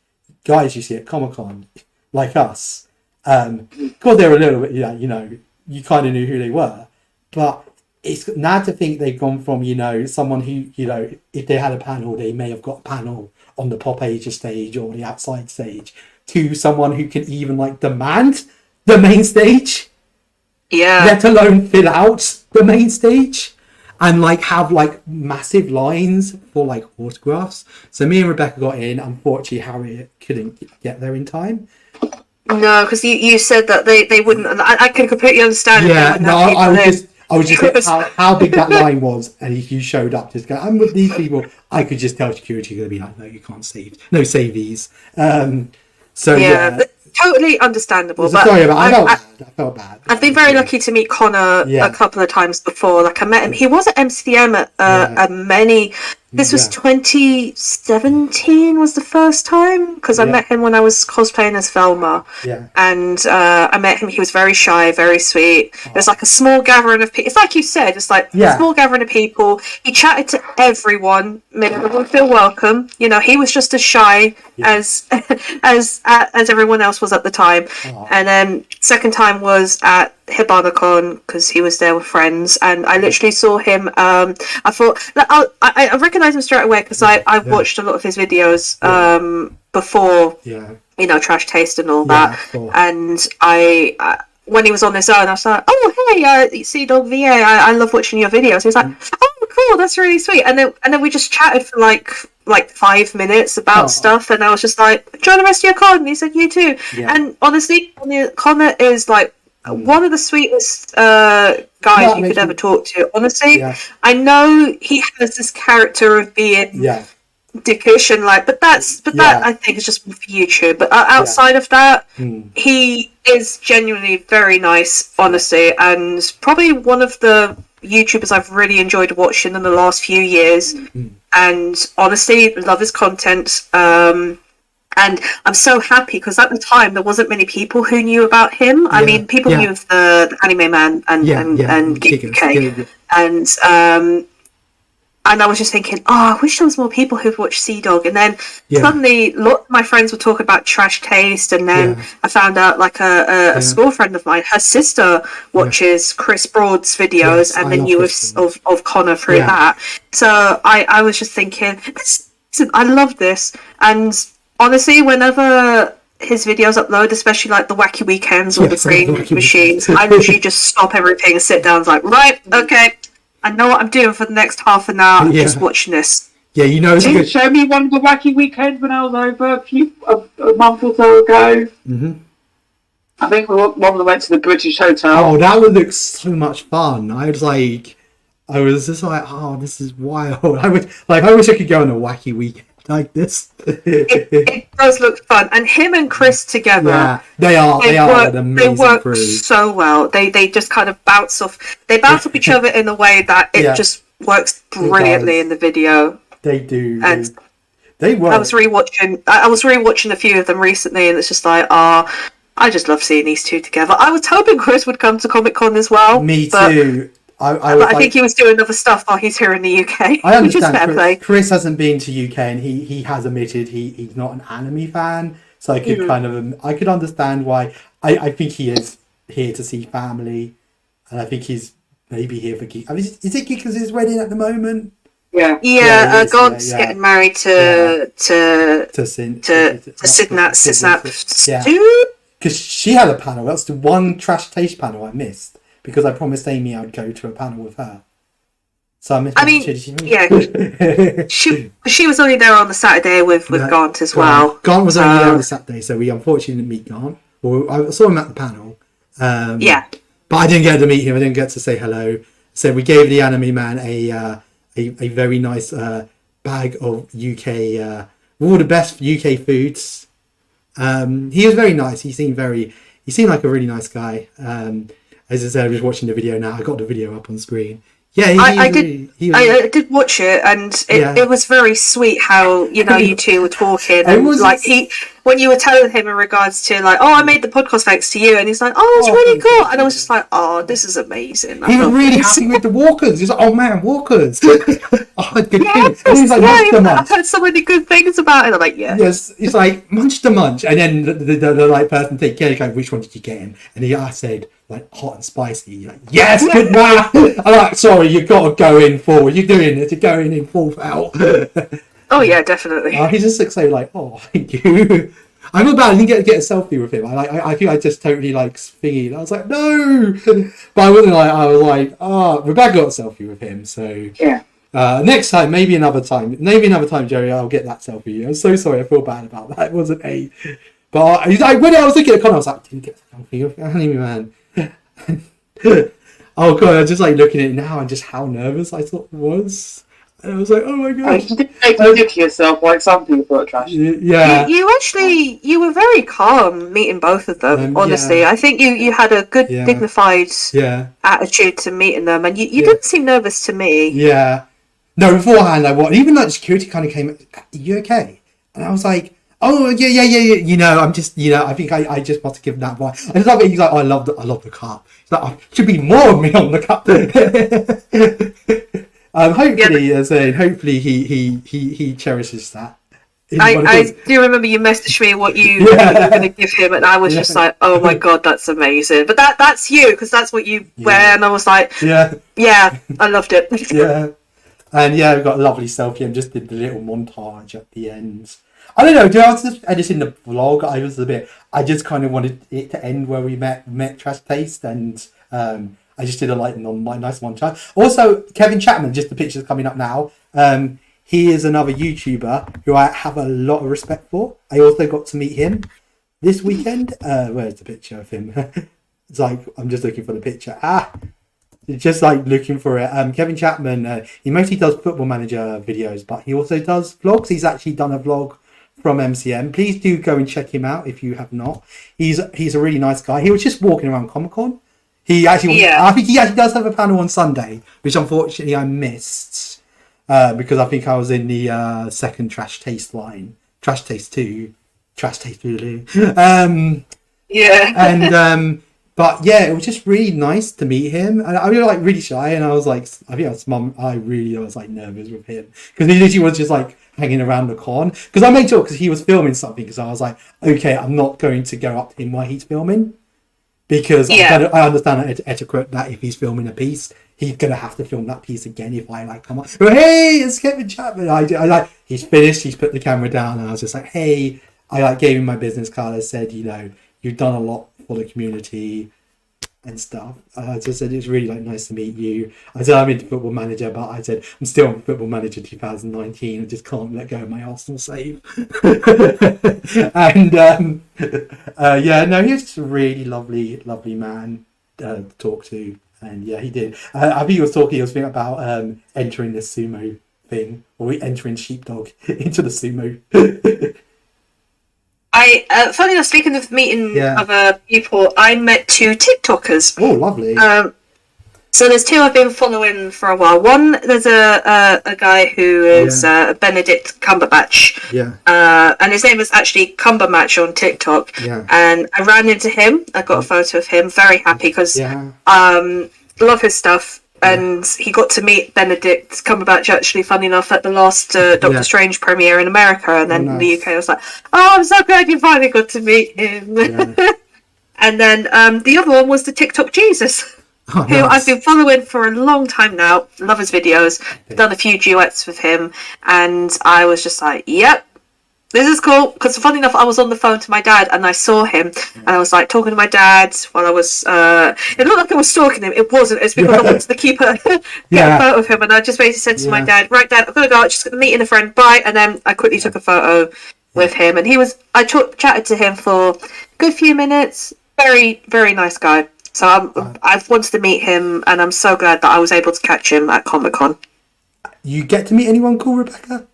guys you see at Comic-Con, like us. Of course they were a little bit, you know, you kind of knew who they were. But it's now to think they've gone from, you know, someone who, you know, if they had a panel, they may have got a panel on the Pop Asia stage or the outside stage, to someone who can even like demand the main stage. Yeah. Let alone fill out the main stage and like have like massive lines for like autographs. So me and Rebecca got in. Unfortunately, Harriet couldn't get there in time. No, because you said that they wouldn't. I can completely understand. Yeah, no, I was just how big that line was, and if you showed up just go, I'm with these people, I could just tell security going to be like, no, you can't save these. So yeah. Totally understandable. But sorry about I felt bad. I've been very lucky to meet Connor a couple of times before. Like I met him. He was at MCM at many. This was 2017 was the first time, because I met him when I was cosplaying as Velma. Yeah. And I met him. He was very shy, very sweet. It was like a small gathering of people. It's like you said, it's like a small gathering of people. He chatted to everyone, made everyone feel welcome. You know, he was just as shy as everyone else was at the time. And then second time was at Hibanacon, because he was there with friends, and I literally saw him. I thought I recognized him straight away because I watched a lot of his videos before, you know, Trash Taste and all that. And I when he was on his own, I was like, oh hey, Sea Dog VA, I love watching your videos. He was like, oh cool, that's really sweet. And then we just chatted for like 5 minutes about stuff, and I was just like, enjoy the rest of your con. And he said, you too. And honestly, Connor is like one of the sweetest guys you could ever talk to. Honestly, I know he has this character of being dickish and like, but that I think is just for YouTube. But outside of that, he is genuinely very nice, honestly, and probably one of the YouTubers I've really enjoyed watching in the last few years. And honestly, love his content. And I'm so happy because at the time there wasn't many people who knew about him. I mean, people knew of the Anime Man and Geek UK, and I was just thinking, I wish there was more people who've watched Sea Dog. And then suddenly, a lot of my friends were talking about Trash Taste, and then I found out like a school friend of mine, her sister watches Chris Broad's videos, and then knew of Connor through that. So I was just thinking, listen, I love this, and honestly, whenever his videos upload, especially like the Wacky Weekends or the Green Machines, I literally just stop everything and sit down and like, right, okay, I know what I'm doing for the next half an hour. I'm just watching this. Yeah, you know, it's He good. showed me one of the wacky weekends when I was over a month or so ago. Mm-hmm. I think one of them went to the British Hotel. Oh, that would look so much fun. I was just like, oh, this is wild. I wish I could go on a wacky weekend like this. It does look fun, and him and Chris together. Yeah, they are an amazing They work crew. so well. They just kind of bounce off. They bounce off each other in a way that it just works brilliantly in the video. They do. And they work. I was rewatching a few of them recently, and it's just like, I just love seeing these two together. I was hoping Chris would come to Comic-Con as well. Me too. I think he was doing other stuff while he's here in the UK. I understand. Chris hasn't been to UK, and he has admitted he's not an anime fan. So I could I could understand why. I think he is here to see family, and I think he's maybe here for geek. I mean, is it because his wedding at the moment? Yeah. God's getting married to Sidnap. Yeah. Because she had a panel. That's the one Trash Taste panel I missed. Because I promised Amy I'd go to a panel with her. So I missed. She was only there on the Saturday with Gaunt as well. Gaunt was only there on the Saturday, so we unfortunately didn't meet Gaunt. Well, I saw him at the panel. But I didn't get to meet him. I didn't get to say hello. So we gave the anime man a very nice bag of UK, all the best UK foods. He was very nice. He seemed like a really nice guy. As I said, I was watching the video now. I got the video up on screen. Yeah, I did watch it, and it was very sweet how you two were talking, and when you were telling him in regards to like, I made the podcast thanks to you, and he's like, it's really cool, and I was just like, this is amazing. He was really happy with the walkers. He's like, oh man, walkers. Good thing. And he's like, munch the munch. I've heard so many good things about it. I'm like, yes. It's like munch the munch, and then the like person take which one did you get him? And I said like hot and spicy. You're like, yes, good man. I'm like, sorry, you've got to go in full. You're doing it. You're going in full out. Oh yeah, definitely. He just looks so like, thank you. I feel bad. I didn't get a selfie with him. I think I just totally like thingy. I was like, no, but I wasn't like. I was like, Rebecca got a selfie with him. So yeah. Next time, maybe another time, Jerry, I'll get that selfie. I'm so sorry. I feel bad about that. It wasn't a. But when I was looking at Connor, I was like, I didn't get a selfie with anime man. Oh god, I'm just like looking at it now and just how nervous I thought it was. And I was like, oh my god. You didn't take it to yourself like some people at Trash. Yeah. You were very calm meeting both of them, honestly. Yeah. I think you had a good, dignified attitude to meeting them, and you didn't seem nervous to me. Yeah. No, beforehand, even like security kind of came, are you okay? And I was like, oh, yeah. I'm just, I think I just must have given that vibe. I just love it. He's like, I love the cup. He's like, should be more of me on the cup. Hopefully he cherishes that. I do remember you messaged me what you were going to give him, and I was just like, oh my god, that's amazing. But that's you, because that's what you wear, and I was like, yeah, I loved it. Yeah. And yeah, we got a lovely selfie and just did the little montage at the end. I don't know, I was just editing the vlog. I just kind of wanted it to end where we met Trash Taste, and I just did a nice montage. Also, Kevin Chapman, just the pictures coming up now. He is another YouTuber who I have a lot of respect for. I also got to meet him this weekend. Where's the picture of him? It's like, I'm just looking for the picture. Just like looking for it. Kevin Chapman, he mostly does Football Manager videos, but he also does vlogs. He's actually done a vlog from MCM. Please do go and check him out if you have not. He's a really nice guy. He was just walking around Comic-Con. I think he actually does have a panel on Sunday, which unfortunately I missed because I think I was in the second Trash Taste line. Trash Taste 2. Trash Taste Lulu. But yeah, it was just really nice to meet him. And I was like really shy, and I was like, I was like nervous with him because he literally was just like hanging around the con. Because I made sure, because he was filming something, because I was like, okay, I'm not going to go up to him while he's filming, because I understand etiquette that if he's filming a piece, he's gonna have to film that piece again if I like come up. But hey, it's Kevin Chapman. He's finished. He's put the camera down, and I was just like, hey, I gave him my business card. I said, you've done a lot for the community. and stuff. So I said it was really like nice to meet you. I said I'm into Football Manager, but I said I'm still on Football Manager 2019. I just can't let go of my Arsenal save. And yeah, no, he was just a really lovely man to talk to. And yeah, he did. I think he was thinking about entering the sumo thing, or entering sheepdog into the sumo. Funny enough, speaking of meeting other people, I met 2 TikTokers. Oh, lovely. So there's 2 I've been following for a while. One, there's a guy who is Benedict Cumberbatch. Yeah. And his name is actually Cumbermatch on TikTok. Yeah. And I ran into him. I got a photo of him. Very happy because love his stuff. And he got to meet Benedict Cumberbatch, actually, funny enough, at the last Doctor Strange premiere in America. And then in the UK, I was like, oh, I'm so glad you finally got to meet him. Yeah. And then the other one was the TikTok Jesus, who I've been following for a long time now. Love his videos. Done a few duets with him. And I was just like, yep. This is cool, because funny enough, I was on the phone to my dad and I saw him and I was like talking to my dad while I was, it looked like I was stalking him. It wasn't. It's because I wanted to keep a photo of him, and I just basically said to my dad, right dad, I'm going to go, just going to meet in a friend, bye. And then I quickly took a photo with him, and I chatted to him for a good few minutes. Very, very nice guy. So I've wanted to meet him, and I'm so glad that I was able to catch him at Comic-Con. You get to meet anyone cool, Rebecca?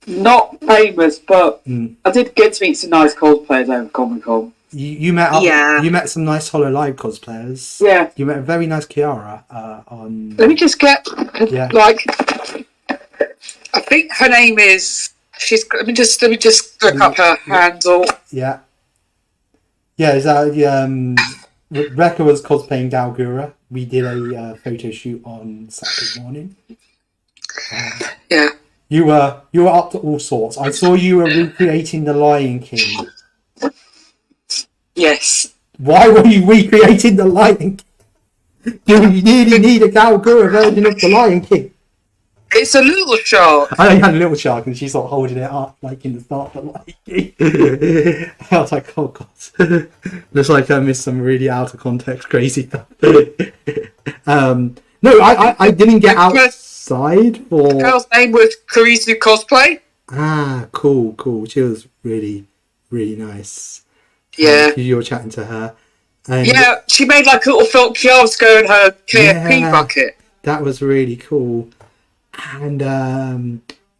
Not famous, but I did get to meet some nice cosplayers over Comic-Con. You met some nice HoloLive cosplayers. Yeah. You met a very nice Kiara on. Let me just get I think her name is. Let me just look up her handle. Yeah. Yeah, is that Rebecca was cosplaying Dalgura. We did a photo shoot on Saturday morning. Yeah. You were up to all sorts. I saw you were recreating the Lion King. Yes. Why were you recreating the Lion King? Do you really need a Dalgura version of the Lion King? It's a little shark. I had a little shark and she's sort of holding it up like in the start of the Lion King. I was like, oh god. Looks like I missed some really out of context crazy stuff. No, I didn't get outside for. The girl's name was Karisu Cosplay. Ah, cool. She was really, really nice. Yeah. You were chatting to her. And yeah, she made like a little felt kiosk in her KFP bucket. That was really cool. And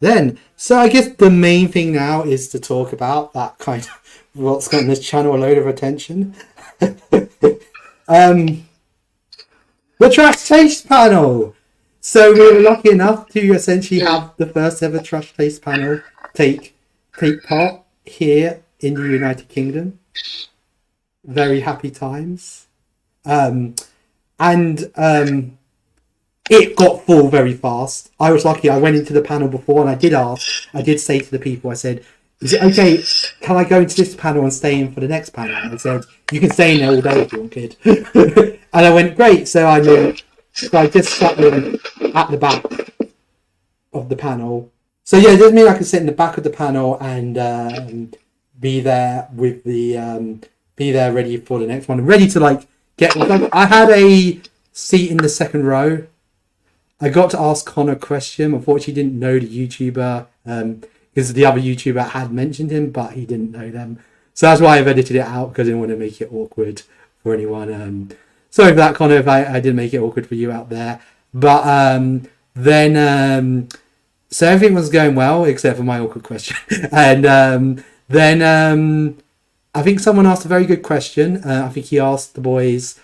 then, so I guess the main thing now is to talk about that kind of what's gotten this channel a load of attention. The Trash Taste panel. So we were lucky enough to essentially have the first ever Trash Taste panel take part here in the United Kingdom. Very happy times. It got full very fast. I was lucky. I went into the panel before and I did say to the people, I said, is it okay, can I go into this panel and stay in for the next panel? And they said, you can stay in there all day if you want, kid. And I went, great. So I just sat in at the back of the panel. So yeah, it doesn't mean I can sit in the back of the panel and be there with be there ready for the next one. Ready to get, I had a seat in the second row. I got to ask Connor a question. Unfortunately, he didn't know the YouTuber because the other YouTuber had mentioned him, but he didn't know them. So that's why I've edited it out, because I didn't want to make it awkward for anyone. Sorry for that, Connor, if I didn't make it awkward for you out there. But then, so everything was going well except for my awkward question. And then I think someone asked a very good question. I think he asked the boys,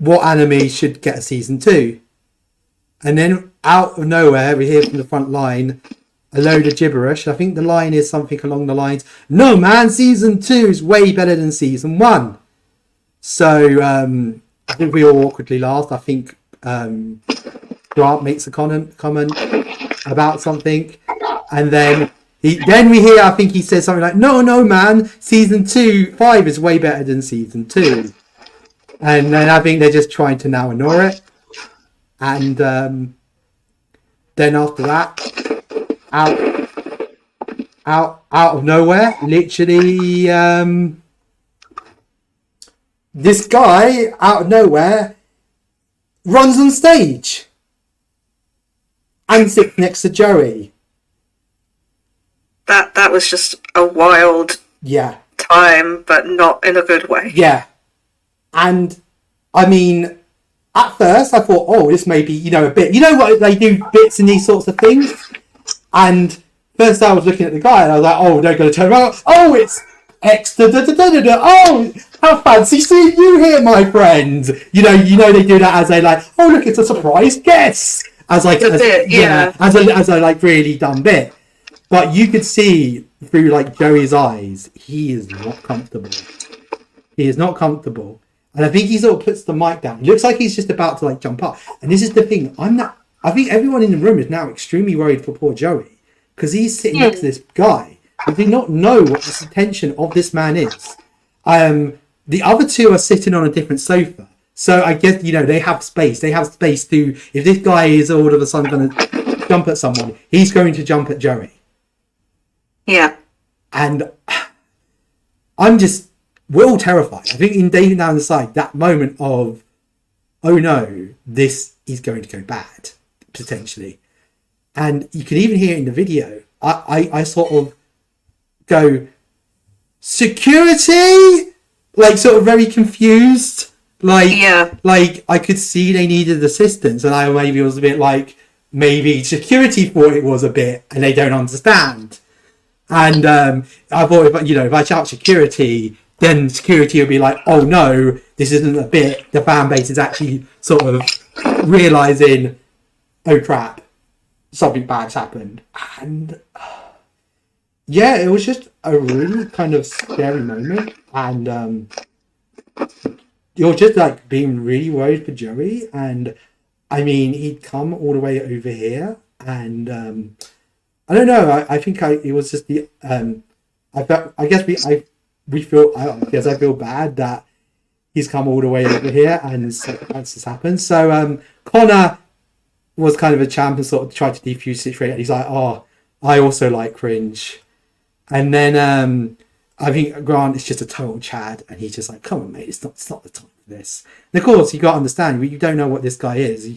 what anime should get a season 2? And then out of nowhere, we hear from the front line a load of gibberish. I think the line is something along the lines, no man, season 2 is way better than season 1. So I think we all awkwardly laughed. I think Grant makes a comment about something, and then we hear, I think he says something like, no man, season 5 is way better than season 2. And then I think they're just trying to now ignore it. And then after that, out of nowhere, literally this guy out of nowhere runs on stage and sits next to Joey. That was just a wild time, but not in a good way. Yeah. And I mean, at first I thought, oh, this may be, a bit, what they do bits in these sorts of things. And first I was looking at the guy and I was like, oh, they're going to turn around. Oh, it's extra. Oh, how fancy seeing you here, my friend. They do that as a like, oh, look, it's a surprise guest. As like as a like really dumb bit. But you could see through like Joey's eyes, he is not comfortable. He is not comfortable. And I think he sort of puts the mic down. It looks like he's just about to like jump up. And this is the thing. I think everyone in the room is now extremely worried for poor Joey. Because he's sitting next to this guy. I do not know what the intention of this man is. The other two are sitting on a different sofa. So I guess, they have space. They have space to, if this guy is all of a sudden going to jump at someone, he's going to jump at Joey. Yeah. And we're all terrified. I think in David down the side, that moment of, oh no, this is going to go bad, potentially. And you can even hear it in the video. I sort of go, security? Like, sort of very confused. Like I could see they needed assistance. And I maybe was a bit like, maybe security thought it was a bit, and they don't understand. And I thought, if I shout security, then security would be like, oh no, this isn't a bit. The fan base is actually sort of realising, oh crap, something bad's happened. And it was just a really kind of scary moment. And you're just like being really worried for Joey. And I mean, he'd come all the way over here. And I don't know. I think it was just the. I feel bad that he's come all the way over here and that's just happened. So Connor was kind of a champ and sort of tried to defuse the situation. He's like, oh, I also like cringe. And then I think Grant is just a total Chad, and he's just like, come on, mate, it's not the time for this. And of course, you got to understand, you don't know what this guy is.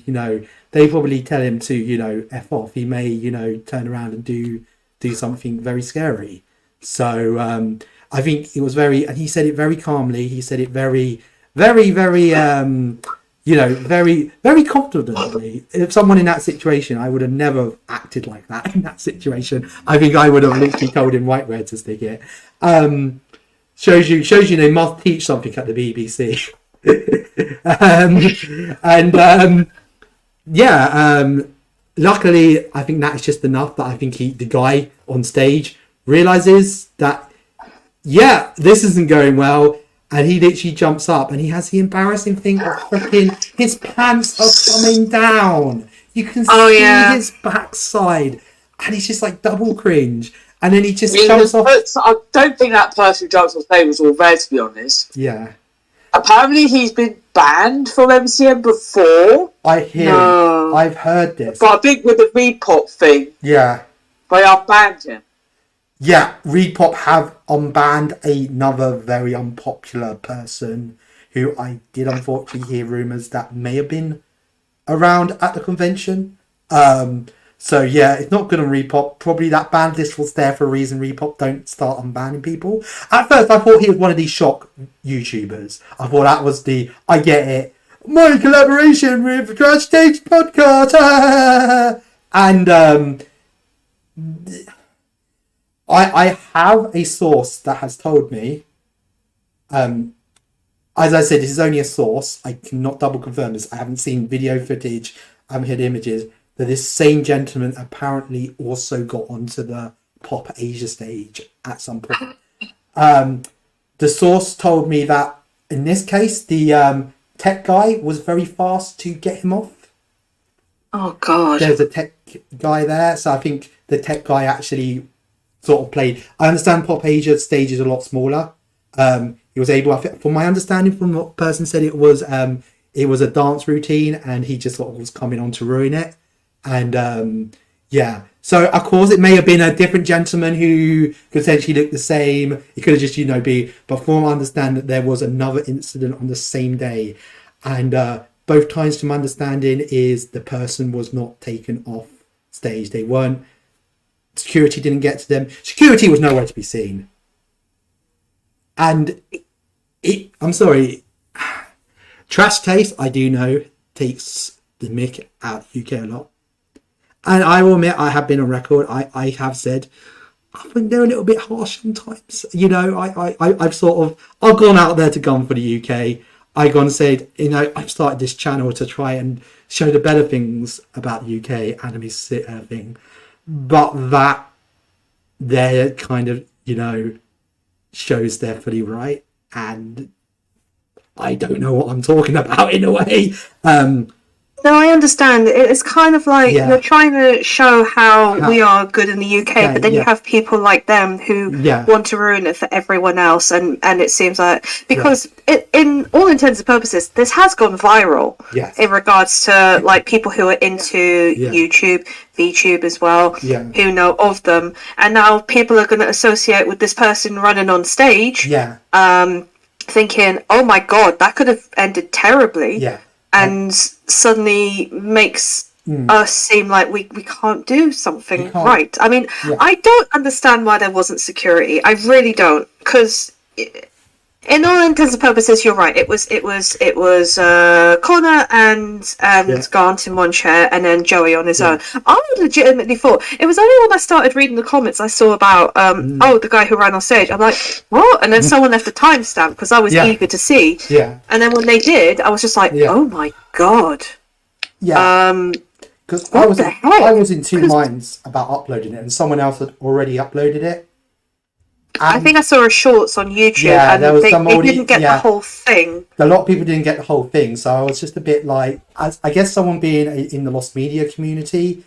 They probably tell him to, F off. He may, turn around and do something very scary. So I think it was and he said it very calmly. He said it very, very, very, very, very confidently. If someone in that situation, I would have never acted like that in that situation. I think I would have literally told him right where to stick it. Shows you they must teach something at the BBC. Luckily, I think that is just enough. But I think the guy on stage realizes that, this isn't going well. And he literally jumps up and he has the embarrassing thing of his pants are coming down. You can see his backside. And he's just like double cringe. And then he just jumps off. I don't think that person who jumps on stage was all there, to be honest. Yeah. Apparently he's been banned from MCM before. I've heard this. But I think with the Repop thing, they unbanned him. Yeah, Repop have unbanned another very unpopular person who I did unfortunately hear rumours that may have been around at the convention. So it's not good on Repop. Probably that ban list was there for a reason. Repop don't start unbanning people. At first I thought he was one of these shock YouTubers. I thought that was I get it. My collaboration with Trash Takes Podcast. And I have a source that has told me, as I said, this is only a source. I cannot double confirm this. I haven't seen video footage. I haven't heard images. That this same gentleman apparently also got onto the Pop Asia stage at some point. The source told me that in this case, the tech guy was very fast to get him off. Oh, God. There's a tech guy there. So I think the tech guy actually sort of played. I understand Pop Asia stage is a lot smaller. He was able, from my understanding from what person said, it was a dance routine and he just sort of was coming on to ruin it. And So, of course, it may have been a different gentleman who could essentially look the same. It could have just, but from my understanding, there was another incident on the same day. And both times, to my understanding, is the person was not taken off stage. They weren't, security didn't get to them. Security was nowhere to be seen. And I'm sorry, Trash Taste, I do know, takes the mick out of UK a lot. And I will admit, I have been on record. I have said, I think they're a little bit harsh sometimes. I've I've gone out there to gun for the UK. I've gone and said, I've started this channel to try and show the better things about the UK anime thing. But that, they're kind of, shows they're fully right. And I don't know what I'm talking about in a way. No, I understand. It's kind of like you're trying to show how we are good in the UK, but then you have people like them who want to ruin it for everyone else, and it seems like because in all intents and purposes, this has gone viral in regards to like people who are into YouTube, VTube as well, who know of them, and now people are going to associate with this person running on stage, thinking, "Oh my God, that could have ended terribly." And suddenly makes us seem like we can't do something right. I mean, I don't understand why there wasn't security. I really don't, because in all intents and purposes, you're right. It was Connor and Grant in one chair, and then Joey on his own. I legitimately thought it was only when I started reading the comments I saw about the guy who ran on stage. I'm like, what? And then someone left a timestamp because I was eager to see. And then when they did, I was just like, oh my God. Because I was in two minds about uploading it, and someone else had already uploaded it. I think I saw a shorts on YouTube, and there was they didn't get the whole thing. A lot of people didn't get the whole thing, so I was just a bit like, I guess someone being in the lost media community,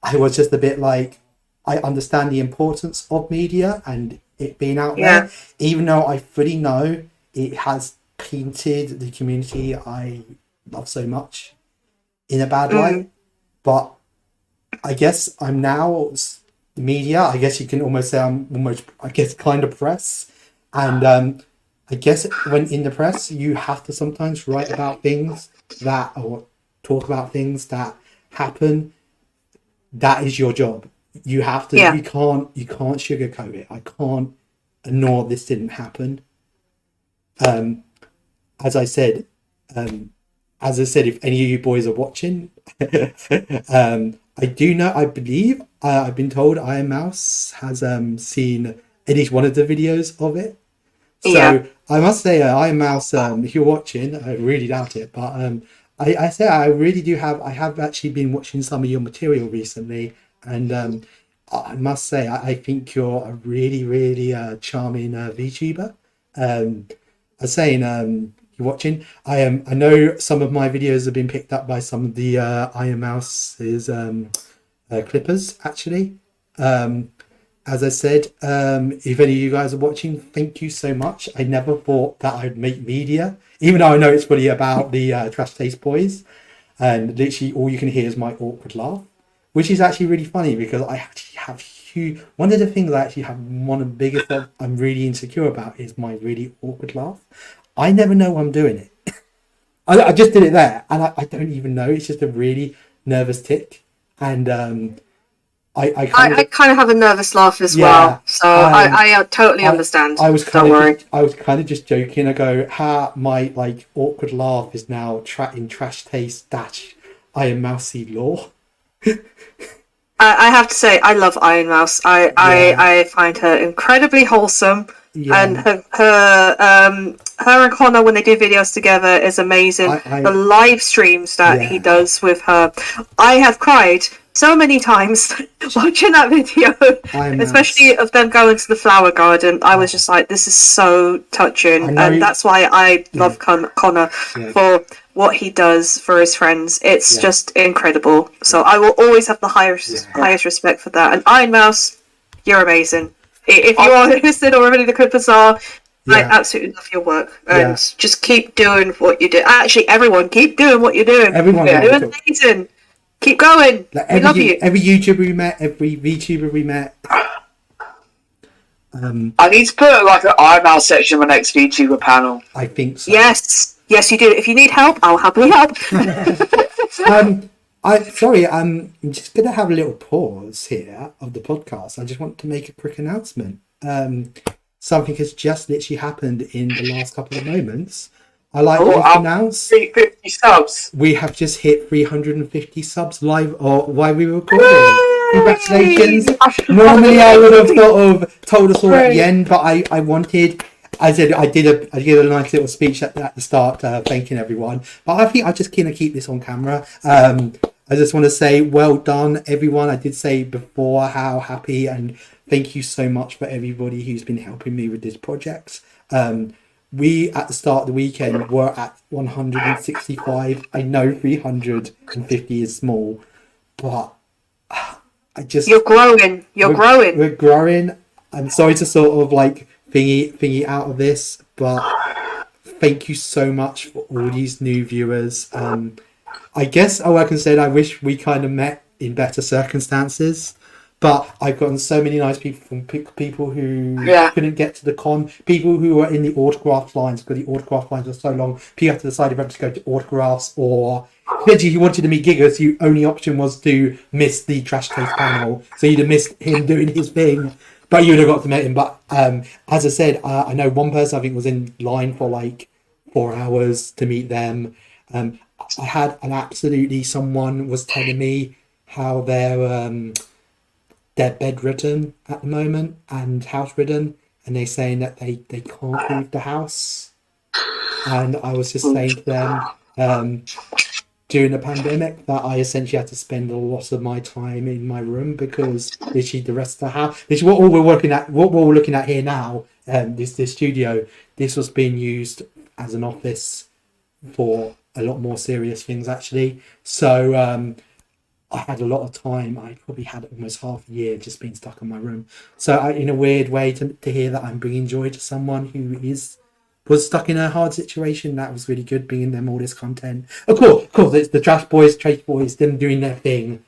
I was just a bit like, I understand the importance of media and it being out there, even though I fully know it has painted the community I love so much in a bad light. But I guess I'm now media. I guess you can almost say I'm almost, kind of press. And I guess when in the press, you have to sometimes write about things or talk about things that happen. That is your job. You have to. You can't sugarcoat it. I can't ignore this didn't happen. As I said, if any of you boys are watching, I do know. I believe I've been told Iron Mouse has seen at least one of the videos of it. So I must say, Iron Mouse, if you're watching, I really doubt it, but I say I really do have. I have actually been watching some of your material recently, and I must say I think you're a really, really charming VTuber. I was saying, you're watching. I know some of my videos have been picked up by some of the Iron Mouse's clippers, actually. As I said, if any of you guys are watching, thank you so much. I never thought that I'd make media, even though I know it's really about the Trash Taste Boys, and literally all you can hear is my awkward laugh, which is actually really funny because I actually have huge. One of the things I actually have, one of the biggest that I'm really insecure about is my really awkward laugh. I never know when I'm doing it. I just did it there, and I don't even know. It's just a really nervous tick, and I kind of have a nervous laugh as well, so I totally understand. I was Don't worry. I was kind of just joking. I go, my awkward laugh is now in Trash Taste - Iron Mousey lore. I have to say, I love Iron Mouse. I find her incredibly wholesome, and her and Connor, when they do videos together, is amazing. The live streams that he does with her, I have cried so many times watching that video, especially of them going to the flower garden. I was just like, this is so touching, and that's why I love Connor for what he does for his friends. It's just incredible. So I will always have the highest respect for that. And Iron Mouse, you're amazing. If you are listening or already the Clippers are, I absolutely love your work, and just keep doing what you do. Actually, everyone, keep doing what you're doing. Everyone, you're doing amazing. Keep going. Like We love you. every YouTuber we met, every VTuber we met. I need to put like an IMAL section on my next VTuber panel. I think so. Yes, you do. If you need help, I'll happily help. I'm just gonna have a little pause here of the podcast. I just want to make a quick announcement. Something has just literally happened in the last couple of moments. I like to announce 350 subs. we have just hit 350 subs live or while we were recording. Congratulations. Normally I would have told us all at the end, but I wanted, I did a nice little speech at the start thanking everyone, but I think I just kind of keep this on camera. I just want to say well done everyone. I did say before how happy and thank you so much for everybody who's been helping me with this project. We at the start of the weekend were at 165. I know 350 is small, but you're growing. We're growing. I'm sorry to sort of like thingy out of this, but thank you so much for all these new viewers. I guess all I can say is I wish we kind of met in better circumstances, but I've gotten so many nice people from people who couldn't get to the con, people who were in the autograph lines because the autograph lines were so long. People had to decide whether to go to autographs or if you wanted to meet Gigas, your only option was to miss the Trash Taste panel. So you'd have missed him doing his thing, but you would have got to meet him. But as I said, I know one person I think was in line for like 4 hours to meet them. I had someone was telling me how they're bedridden at the moment and house ridden, and they're saying that they can't leave the house. And I was just saying to them, during the pandemic, that I essentially had to spend a lot of my time in my room because literally the rest of the house, this is what we're looking at here now. This studio, this was being used as an office for a lot more serious things actually. So I had a lot of time. I probably had almost half a year just being stuck in my room. So in a weird way to hear that I'm bringing joy to someone who was stuck in a hard situation, that was really good, bringing them all this content. Of course, it's the Trash Boys, them doing their thing.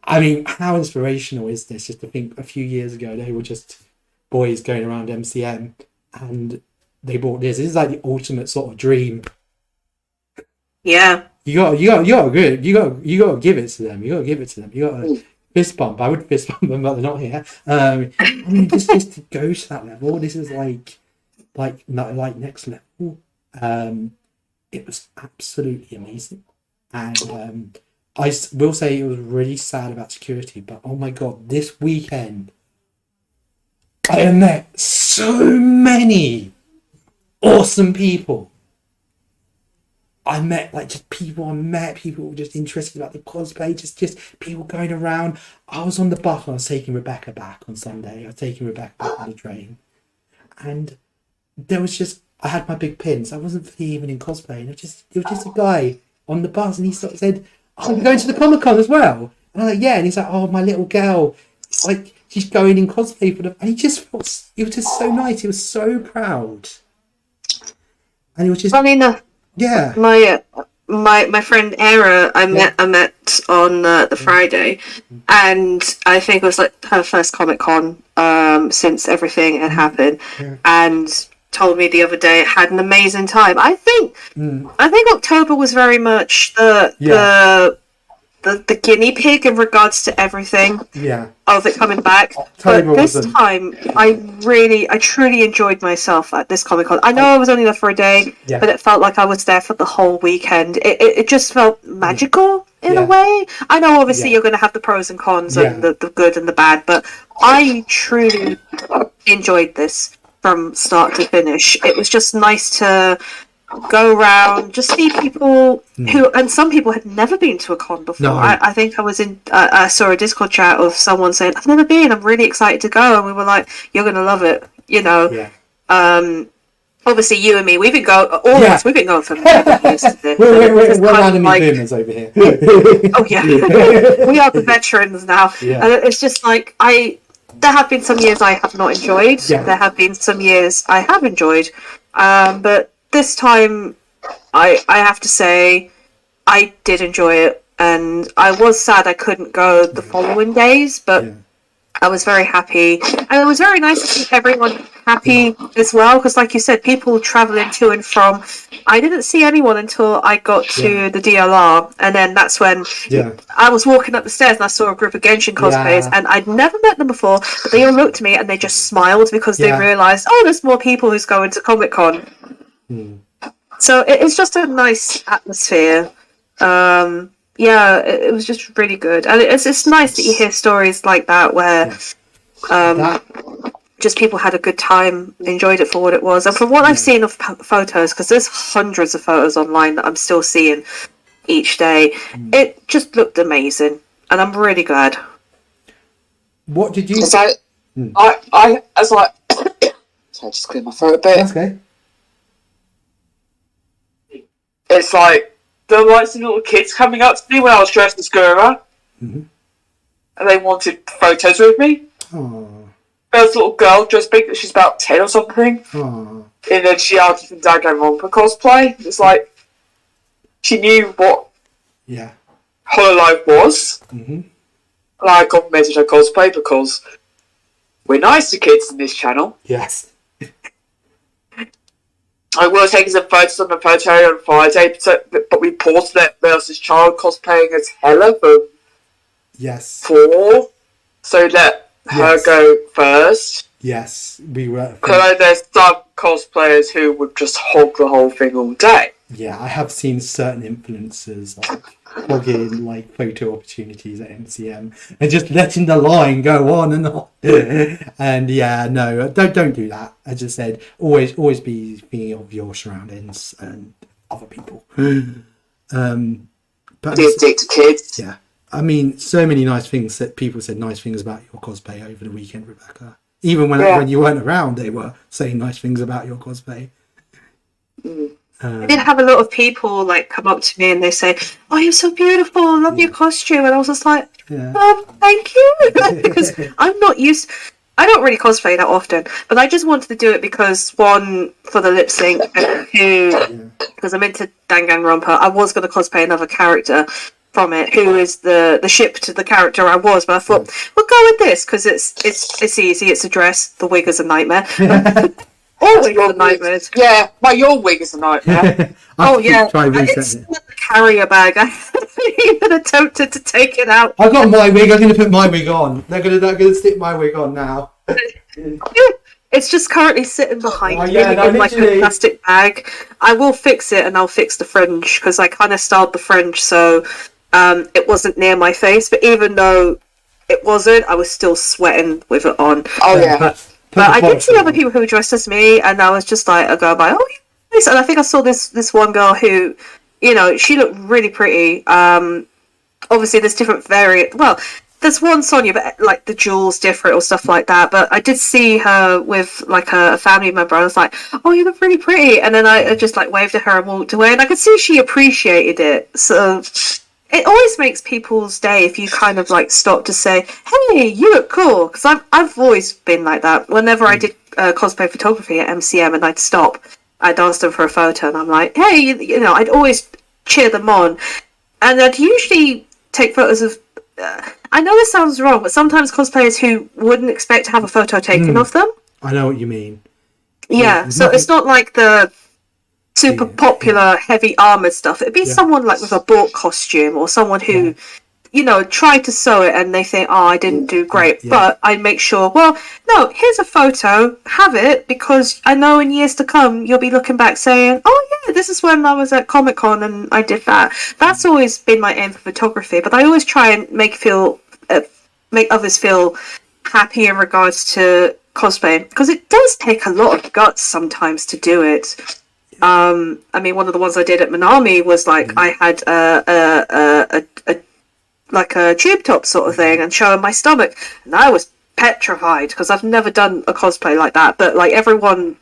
I mean, how inspirational is this? Just to think a few years ago, they were just boys going around MCM and they brought this. This is like the ultimate sort of dream. Yeah. You got to give it to them. You got to fist bump. I would fist bump them, but they're not here. I mean, just to go to that level, this is like next level. It was absolutely amazing, and I will say it was really sad about security. But oh my god, this weekend I have met so many awesome people. I met people just interested about the cosplay, just people going around. I was on the bus and I was taking Rebecca back on Sunday. I was taking Rebecca back on the train. And there was I had my big pins. I wasn't really even in cosplay. And it was just a guy on the bus and he sort of said, "Oh, I'm going to the Comic-Con as well." And I'm like, "Yeah." And he's like, "Oh, my little girl, like she's going in cosplay for the..." And it was just so nice. He was so proud. And it was just... Funny enough. Yeah. My friend Era, I met on the Friday, and I think it was like her first Comic-Con since everything had happened, and told me the other day it had an amazing time. I think October was very much the guinea pig in regards to everything of it coming back. October, but this time I truly enjoyed myself at this Comic-Con. I know I was only there for a day, but it felt like I was there for the whole weekend. It just felt magical in a way. I know obviously you're going to have the pros and cons and the good and the bad, but I truly enjoyed this from start to finish. It was just nice to go around, just see people who, and some people had never been to a con before. No. I think I saw a Discord chat of someone saying, "I've never been, I'm really excited to go," and we were like, "You're going to love it," you know. Obviously you and me, we've been going, all of us, we've been going for years. We're anime boomers over here. Oh yeah, we are the veterans now. And it's just like, there have been some years I have not enjoyed, there have been some years I have enjoyed, but this time, I have to say, I did enjoy it and I was sad I couldn't go the following days, but I was very happy, and it was very nice to see everyone happy as well, because like you said, people traveling to and from. I didn't see anyone until I got to the DLR, and then that's when I was walking up the stairs and I saw a group of Genshin cosplayers, and I'd never met them before, but they all looked at me and they just smiled because they realised, oh, there's more people who's going to Comic-Con. So it's just a nice atmosphere. It was just really good, and it's nice that you hear stories like that where just people had a good time, enjoyed it for what it was. And from what I've seen of photos, because there's hundreds of photos online that I'm still seeing each day, it just looked amazing, and I'm really glad. What did you? So I was like, so I just cleared my throat a bit. That's okay. It's like there were like some little kids coming up to me when I was dressed as Gura, and they wanted photos with me. Oh. There's a little girl dressed big, that she's about 10 or something. Oh. And then she asked from Danganronpa cosplay. It's like she knew what Hololive was. And I complimented her cosplay because we're nice to kids in this channel. Yes. I was taking some photos on the photo on Friday, but we paused that versus child cosplaying as Hella from 4. So let her go first. Yes, we were. Because there's some cosplayers who would just hog the whole thing all day. Yeah, I have seen certain influencers like hogging like photo opportunities at MCM and just letting the line go on and on. And no, don't do that. As I said, always be thinking of your surroundings and other people. But Be a dick to kids. Yeah. I mean, so many nice things that people said nice things about your cosplay over the weekend, Rebecca. Even when you weren't around, they were saying nice things about your cosplay. I did have a lot of people like come up to me and they say, "Oh, you're so beautiful! Love your costume." And I was just like, "Thank you," because I'm not used. I don't really cosplay that often, but I just wanted to do it because one, for the lip sync, and two, because I'm into Danganronpa. I was going to cosplay another character from it, who is the ship to the character I was, but I thought we'll go with this because it's easy. It's a dress. The wig is a nightmare. All wigs are nightmares. Yeah, your wig is a nightmare. It's the carrier bag. I haven't even attempted to take it out. I've got my wig. I'm going to put my wig on. They're going to stick my wig on now. It's just currently sitting behind me in like a plastic bag. I will fix it, and I'll fix the fringe because I kind of styled the fringe so it wasn't near my face. But even though it wasn't, I was still sweating with it on. Oh yeah. But I did see other people who were dressed as me, and I was just like, I go by, oh, nice. And I think I saw this one girl who, she looked really pretty. Obviously, there's different well, there's one Sonia, but like the jewels different or stuff like that. But I did see her with like a family member. I was like, oh, you look really pretty. And then I just like waved at her and walked away, and I could see she appreciated it. So it always makes people's day if you kind of like stop to say, hey, you look cool. Because I've always been like that. Whenever I did cosplay photography at MCM and I'd stop, I'd ask them for a photo and I'm like, hey, I'd always cheer them on. And I'd usually take photos of, I know this sounds wrong, but sometimes cosplayers who wouldn't expect to have a photo taken of them. I know what you mean. Yeah, so it's not like the super popular heavy armored stuff. It'd be someone like with a bought costume or someone who tried to sew it and they think, oh, I didn't do great, but I make sure, well, no, here's a photo, have it, because I know in years to come you'll be looking back saying, oh yeah, this is when I was at Comic-Con and I did that. That's always been my aim for photography, but I always try and make others feel happy in regards to cosplaying, because it does take a lot of guts sometimes to do it. I mean, one of the ones I did at Minami was like I had a tube top sort of thing and showing my stomach, and I was petrified because I've never done a cosplay like that. But like everyone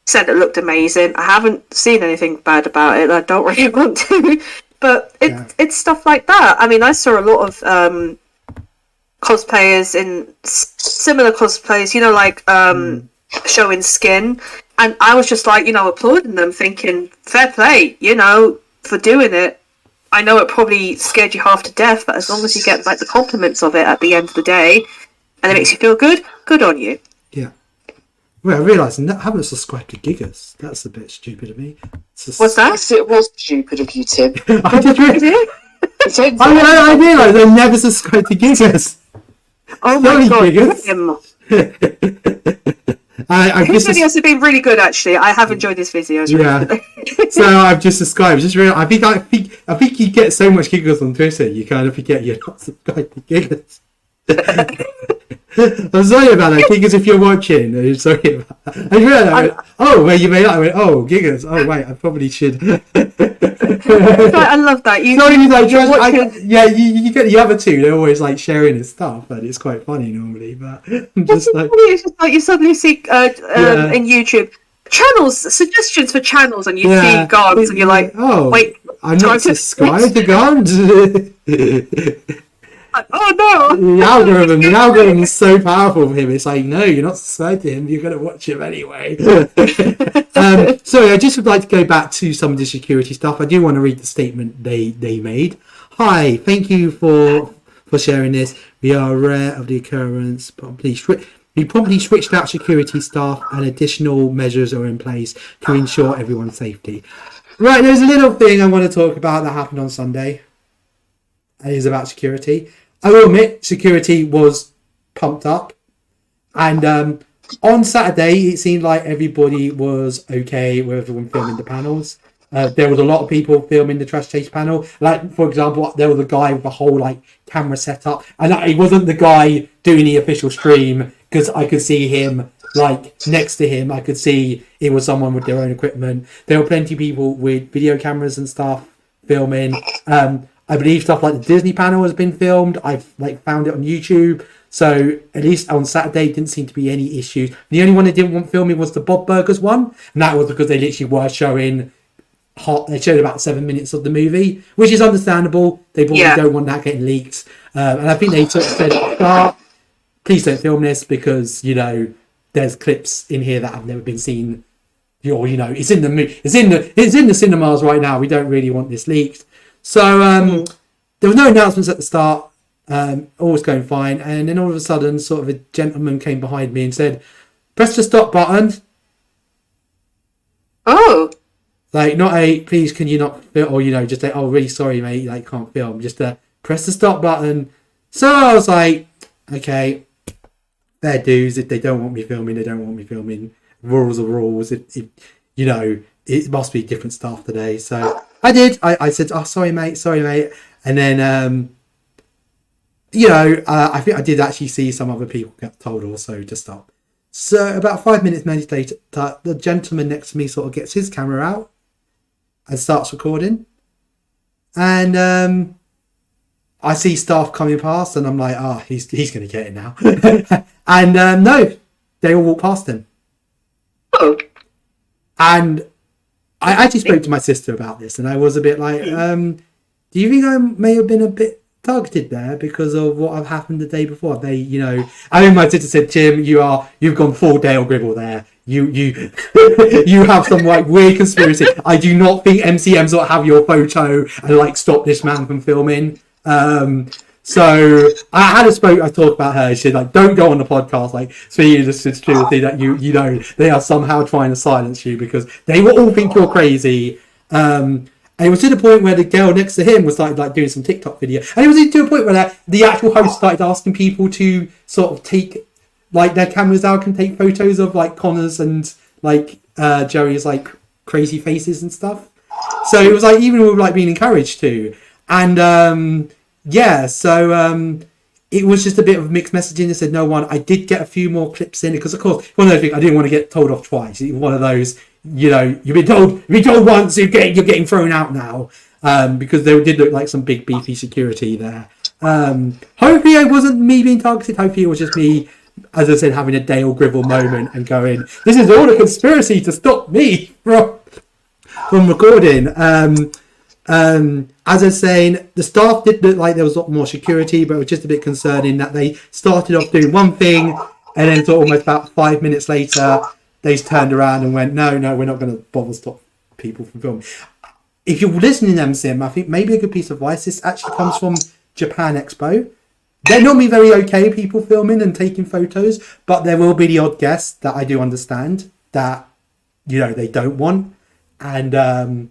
said, it looked amazing. I haven't seen anything bad about it. I don't really want to, but it's stuff like that. I mean, I saw a lot of cosplayers in similar cosplays, like showing skin. And I was just like, applauding them, thinking, fair play, for doing it. I know it probably scared you half to death, but as long as you get like the compliments of it at the end of the day, and it makes you feel good, good on you. Yeah. Well, I realised I haven't subscribed to Gigas. That's a bit stupid of me. What's that? Yes, it was stupid of you, Tim. I realised I never subscribed to Gigas. Oh my god, Gigas. His videos have been really good, actually. I have enjoyed his videos. Yeah. So I've just subscribed. Just real. I think you get so much giggles on Twitter, you kind of forget you're not subscribed to Gigas. I'm sorry about that, Gigas. If you're watching, I'm sorry about that. I realised. Well, you made that. I went, Gigas. Oh, wait, I probably should. I love that. You get the other two. They're always like sharing his stuff, and it's quite funny normally. But I'm just like, it's just like you suddenly see in YouTube channels, suggestions for channels, and you see Guards, and you're like, wait, I'm not subscribed to Guards. Oh no! The algorithm is so powerful for him. It's like, no, you're not subscribed to him. You're going to watch him anyway. So I just would like to go back to some of the security stuff. I do want to read the statement they made. Hi, thank you for sharing this. We are aware of the occurrence. We promptly switched out security staff, and additional measures are in place to ensure everyone's safety. Right, there's a little thing I want to talk about that happened on Sunday. It is about security. I will admit, security was pumped up. And on Saturday, it seemed like everybody was okay with everyone filming the panels. There was a lot of people filming the Trash Chase panel. Like, for example, there was a guy with a whole camera setup. And he wasn't the guy doing the official stream, because I could see him next to him. I could see it was someone with their own equipment. There were plenty of people with video cameras and stuff filming. I believe stuff like the Disney panel has been filmed. I've found it on YouTube. So at least on Saturday, didn't seem to be any issues. The only one they didn't want filming was the Bob Burgers one. And that was because they literally were showing they showed about 7 minutes of the movie, which is understandable. They probably don't want that getting leaked. And I think they sort of said at the start, please don't film this because, there's clips in here that have never been seen. Or, it's in the cinemas right now. We don't really want this leaked. So there was no announcements at the start. All was going fine. And then all of a sudden, sort of a gentleman came behind me and said, press the stop button. Oh. Not a, please can you not film, or, just say, oh, really sorry, mate, can't film. Just press the stop button. So I was like, okay, fair dues. If they don't want me filming, they don't want me filming. Rules are rules. It must be different stuff today. So I did. I said, oh, sorry, mate. And then, I think I did actually see some other people get told also to stop. So about 5 minutes later, the gentleman next to me sort of gets his camera out and starts recording. And I see staff coming past, and I'm like, he's going to get it now. And no, they all walk past him. Oh. And I actually spoke to my sister about this, and I was a bit like, do you think I may have been a bit targeted there because of what have happened the day before? I mean, my sister said, Tim, you've gone full Dale Gribble there. You have some weird conspiracy. I do not think MCM sort of have your photo and stop this man from filming. So I had I talked about her. She said, don't go on the podcast, speaking of security that they are somehow trying to silence you because they will all think you're crazy. And it was to the point where the girl next to him was doing some TikTok video, and it was to a point where the actual host started asking people to sort of take their cameras out and take photos of Connor's and Joey's crazy faces and stuff. So it was even with being encouraged to, and so it was just a bit of mixed messaging. They said no one. I did get a few more clips in because, of course, one of those things I didn't want to get told off twice. One of those, you've been told once, you're getting thrown out now, because they did look like some big beefy security there. Hopefully, it wasn't me being targeted. Hopefully, it was just me, as I said, having a Dale Gribble moment and going, "This is all a conspiracy to stop me from recording." As I was saying, the staff did look like there was a lot more security, but it was just a bit concerning that they started off doing one thing, and then almost about 5 minutes later, they turned around and went, no, we're not going to bother stop people from filming. if you're listening to MCM, I think maybe a good piece of advice. This actually comes from Japan Expo. They're normally very okay people filming and taking photos, but there will be the odd guest that I do understand that, you know, they don't want. And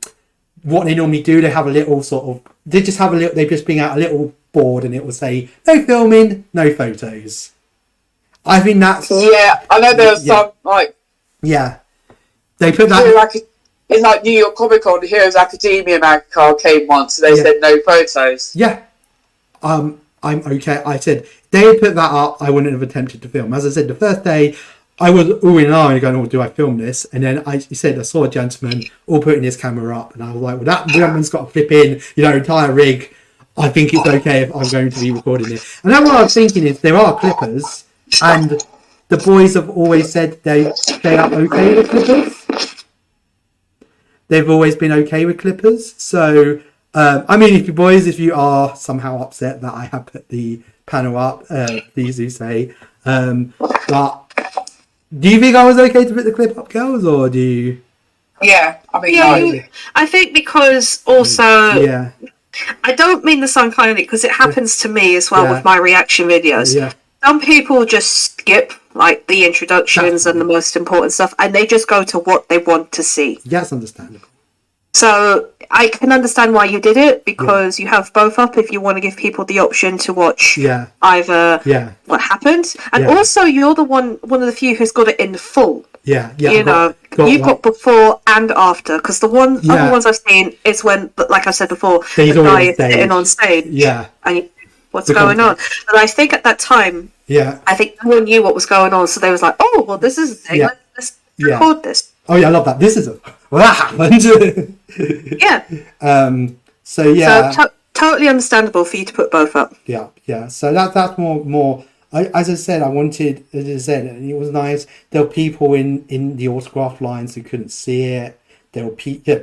what they normally do, they have a little sort of, they just bring out a little board and it will say, no filming, no photos. I think that's... Yeah, I know there's some, like... Yeah. They put that... In like New York Comic Con, the Heroes Academia mangagirl came once, and they said no photos. Yeah. I'm okay. I said they had put that up. I wouldn't have attempted to film. As I said, the first day I was all in awe and going, "Oh, do I film this?" And then he said I saw a gentleman all putting his camera up, and I was like, "Well, that gentleman's got to flip in, you know, entire rig. I think it's okay if I'm going to be recording it." And then what I was thinking is there are clippers, and the boys have always said they are okay with clippers. They've always been okay with clippers. So, I mean, if you are somehow upset that I have put the panel up, please do say. But do you think I was okay to put the clip up, girls, or do you? Yeah, I mean, I think because also, I don't mean this unkindly because it happens to me as well with my reaction videos. Yeah. Some people just skip like the introductions and the most important stuff, and they just go to what they want to see. Yeah, that's understandable. So I can understand why you did it, because you have both up if you want to give people the option to watch either what happened, and also you're the one of the few who's got it in full. Yeah. You know, you've got before and after, because the other ones I've seen is when, like I said before, the guy is sitting on stage. Yeah. And what's going on? But I think at that time, I think no one knew what was going on, so they was like, "Oh, well, this is the thing. Let's record this." Oh yeah, I love that. This is that happened. So totally understandable for you to put both up. Yeah. So that's more. As I said, and it was nice. There were people in the autograph lines who couldn't see it. There were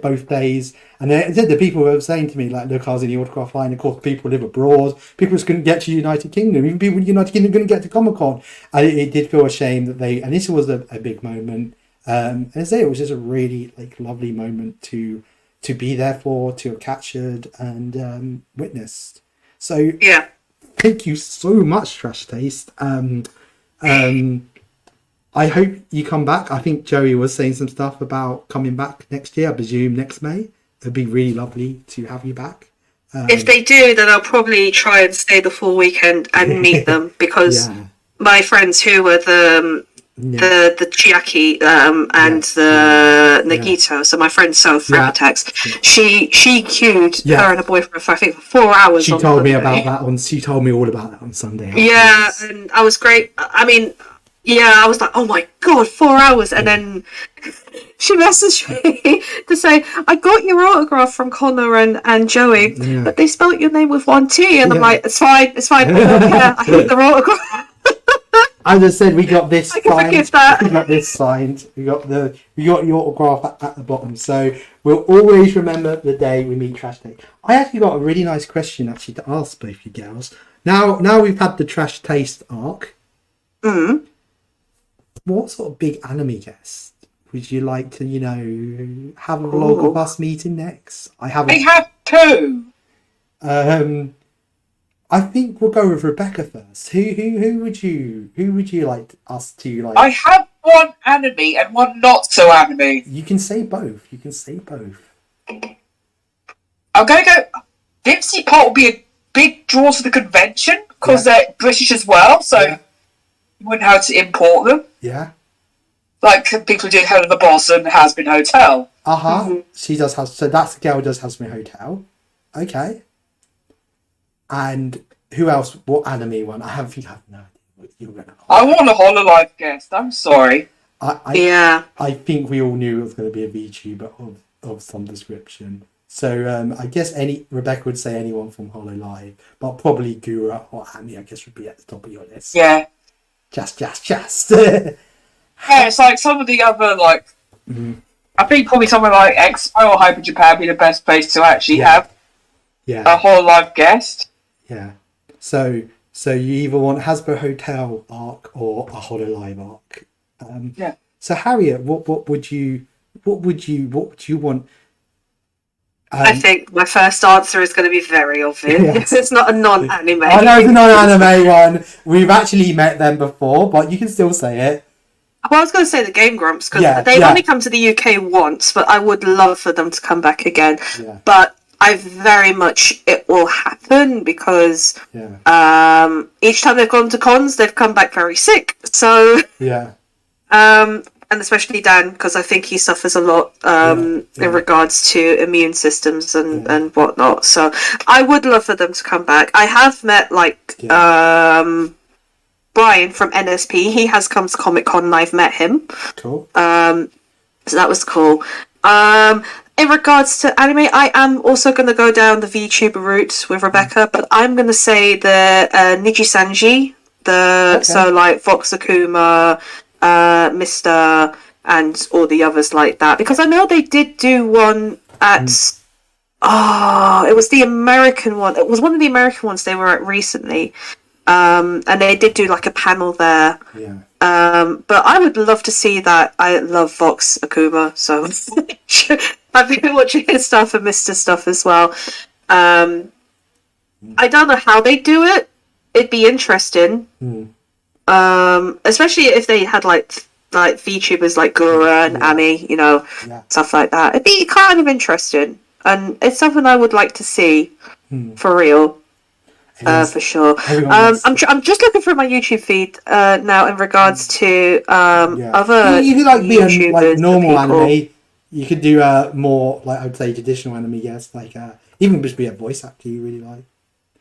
both days, and the people were saying to me, like, "Look, I was in the autograph line. Of course, people live abroad. People just couldn't get to United Kingdom. Even people in the United Kingdom couldn't get to Comic Con." And it did feel a shame that and this was a big moment. And as I say, it was just a really lovely moment to be there for, to have captured and witnessed. So thank you so much, Trash Taste. I hope you come back. I think Joey was saying some stuff about coming back next year. I presume next May. It'd be really lovely to have you back. If they do, then I'll probably try and stay the full weekend and meet them, because my friends who were the Chiaki and the Nagito, so my friend Soph Rapatex, she queued her and her boyfriend for I think 4 hours. She told me about that she told me all about that on Sunday. And I was great. I mean, I was like, oh my god, 4 hours, and then she messaged me to say, I got your autograph from Connor and Joey, but they spelt your name with one T, and I'm like, it's fine, I don't care, I hate their autograph. As I said, we got this I can forgive that. We got this signed. We got your autograph at the bottom. So we'll always remember the day we meet Trash Taste. I actually got a really nice question actually to ask both you girls. Now we've had the Trash Taste arc. What sort of big anime guest would you like to, have a vlog of us meeting next? I have two. I think we'll go with Rebecca first. Who would you like us to like? I have one anime and one not so anime. You can say both. I'm gonna go. Dipsy Pot will be a big draw to the convention because they're British as well, so you wouldn't have to import them. Yeah. Like people do Hell of a Boss and Has Been Hotel. She does have. So that's the girl who does Has Been Hotel. Okay. And who else? What anime one? I have no idea what you're going to ask. I want a Hololive guest. I'm sorry. I think we all knew it was going to be a VTuber of some description. So I guess Rebecca would say anyone from Hololive, but probably Gura or Amy, I guess, would be at the top of your list. Yeah. Just. Yeah, it's like some of the other I think probably somewhere like Expo or Hyper Japan would be the best place to actually have a Hololive guest. Yeah. So you either want Hasbro Hotel arc or a Hololive arc. So Harriet, what would you want? I think my first answer is going to be very obvious. Yes. It's not a non-anime. I know it's a non-anime one. We've actually met them before, but you can still say it. Well, I was going to say the Game Grumps, because they've only come to the UK once, but I would love for them to come back again. Yeah. But it will happen, because each time they've gone to cons, they've come back very sick. So and especially Dan, because I think he suffers a lot in regards to immune systems and whatnot. So I would love for them to come back. I have met Brian from NSP. He has come to Comic-Con and I've met him. Cool. So that was cool. In regards to anime, I am also going to go down the VTuber route with Rebecca, but I'm going to say the Niji Sanji, so like Vox Akuma, Mr. and all the others like that, because I know they did do one at it was the American one. It was one of the American ones they were at recently, and they did do like a panel there. But I would love to see that. I love Vox Akuma, so I've been watching his stuff and Mr. stuff as well. I don't know how they do it. It'd be interesting. Especially if they had like VTubers like Gura and Ami, stuff like that. It'd be kind of interesting, and it's something I would like to see for real, for sure. I'm just looking through my YouTube feed now in regards to other. You could like be on like normal anime. You could do more like I would say traditional anime. Yes, like even just be a voice actor you really like.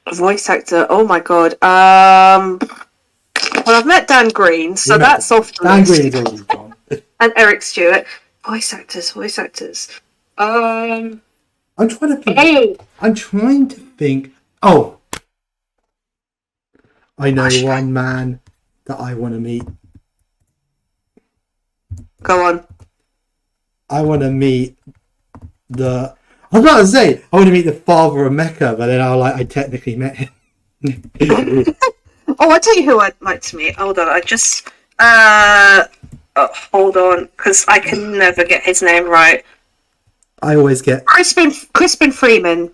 A voice actor. Oh my god. Well, I've met Dan Green, so that's off the Dan list. Green is always gone. And Eric Stewart. Voice actors. I'm trying to think. Oh, I know one man that I want to meet. Go on. I want to meet I was about to say I want to meet the father of Mecha, but then I technically met him. Oh, I'll tell you who I'd like to meet. Hold on, hold on, because I can never get his name right. I always get... Crispin Freeman,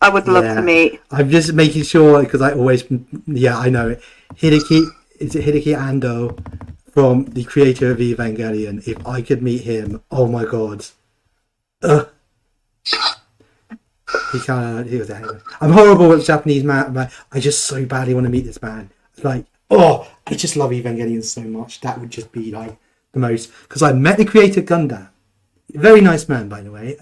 I would love to meet. I'm just making sure, because I always... Yeah, I know it. Hideki Ando, from the creator of Evangelion. If I could meet him, oh my god. He was a hater. I'm horrible with Japanese man. I just so badly want to meet this man. Like, I just love Evangelion so much. That would just be like the most, because I met the creator Gundam. Very nice man, by the way.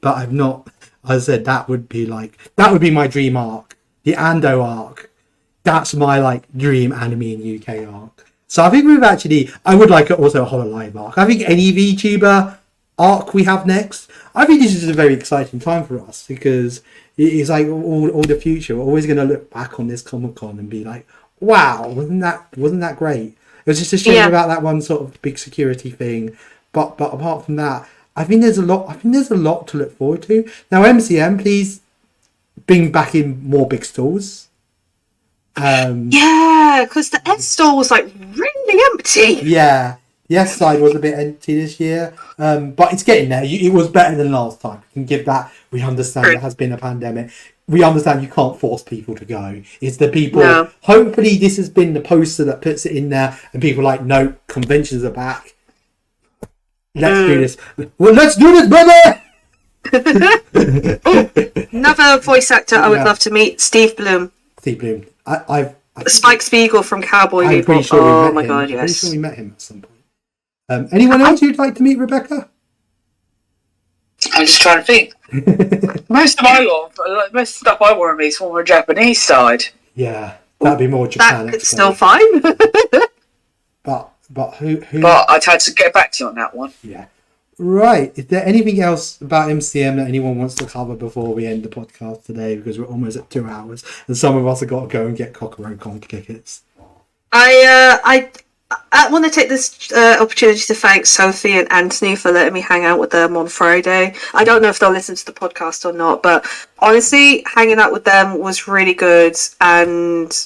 But I've not. As I said, that would be my dream arc. The Ando arc. That's my like dream anime in UK arc. So I think I would like also a Hololive arc. I think any VTuber arc we have next, I think this is a very exciting time for us, because it's like all the future. We're always going to look back on this Comic-Con and be like, wow, wasn't that great? It was just a shame about that one sort of big security thing, but apart from that, I think there's a lot to look forward to. Now, MCM, please bring back in more big stalls. Because the S stall was like really empty. Yeah. The S side was a bit empty this year, but it's getting there. It was better than last time. We can give that. We understand there has been a pandemic. We understand you can't force people to go. It's the people. No. Hopefully, this has been the poster that puts it in there, and people are like, no, conventions are back. Let's do this. Well, let's do this, brother. Another voice actor I would love to meet, Steve Bloom. Steve Bloom. I've Spike Spiegel from Cowboy Bebop. Pretty sure oh my god, yes. I'm pretty sure we met him at some point. Anyone else you'd like to meet, Rebecca? I'm just trying to think. Most stuff I want to meet is from the Japanese side. Yeah, that'd be more Japan. That's still fine. but who? But I'd had to get back to you on that one. Yeah. Right. Is there anything else about MCM that anyone wants to cover before we end the podcast today? Because we're almost at 2 hours, and some of us have got to go and get kokorocon tickets. I want to take this opportunity to thank Sophie and Anthony for letting me hang out with them on Friday. I don't know if they'll listen to the podcast or not, but honestly, hanging out with them was really good, and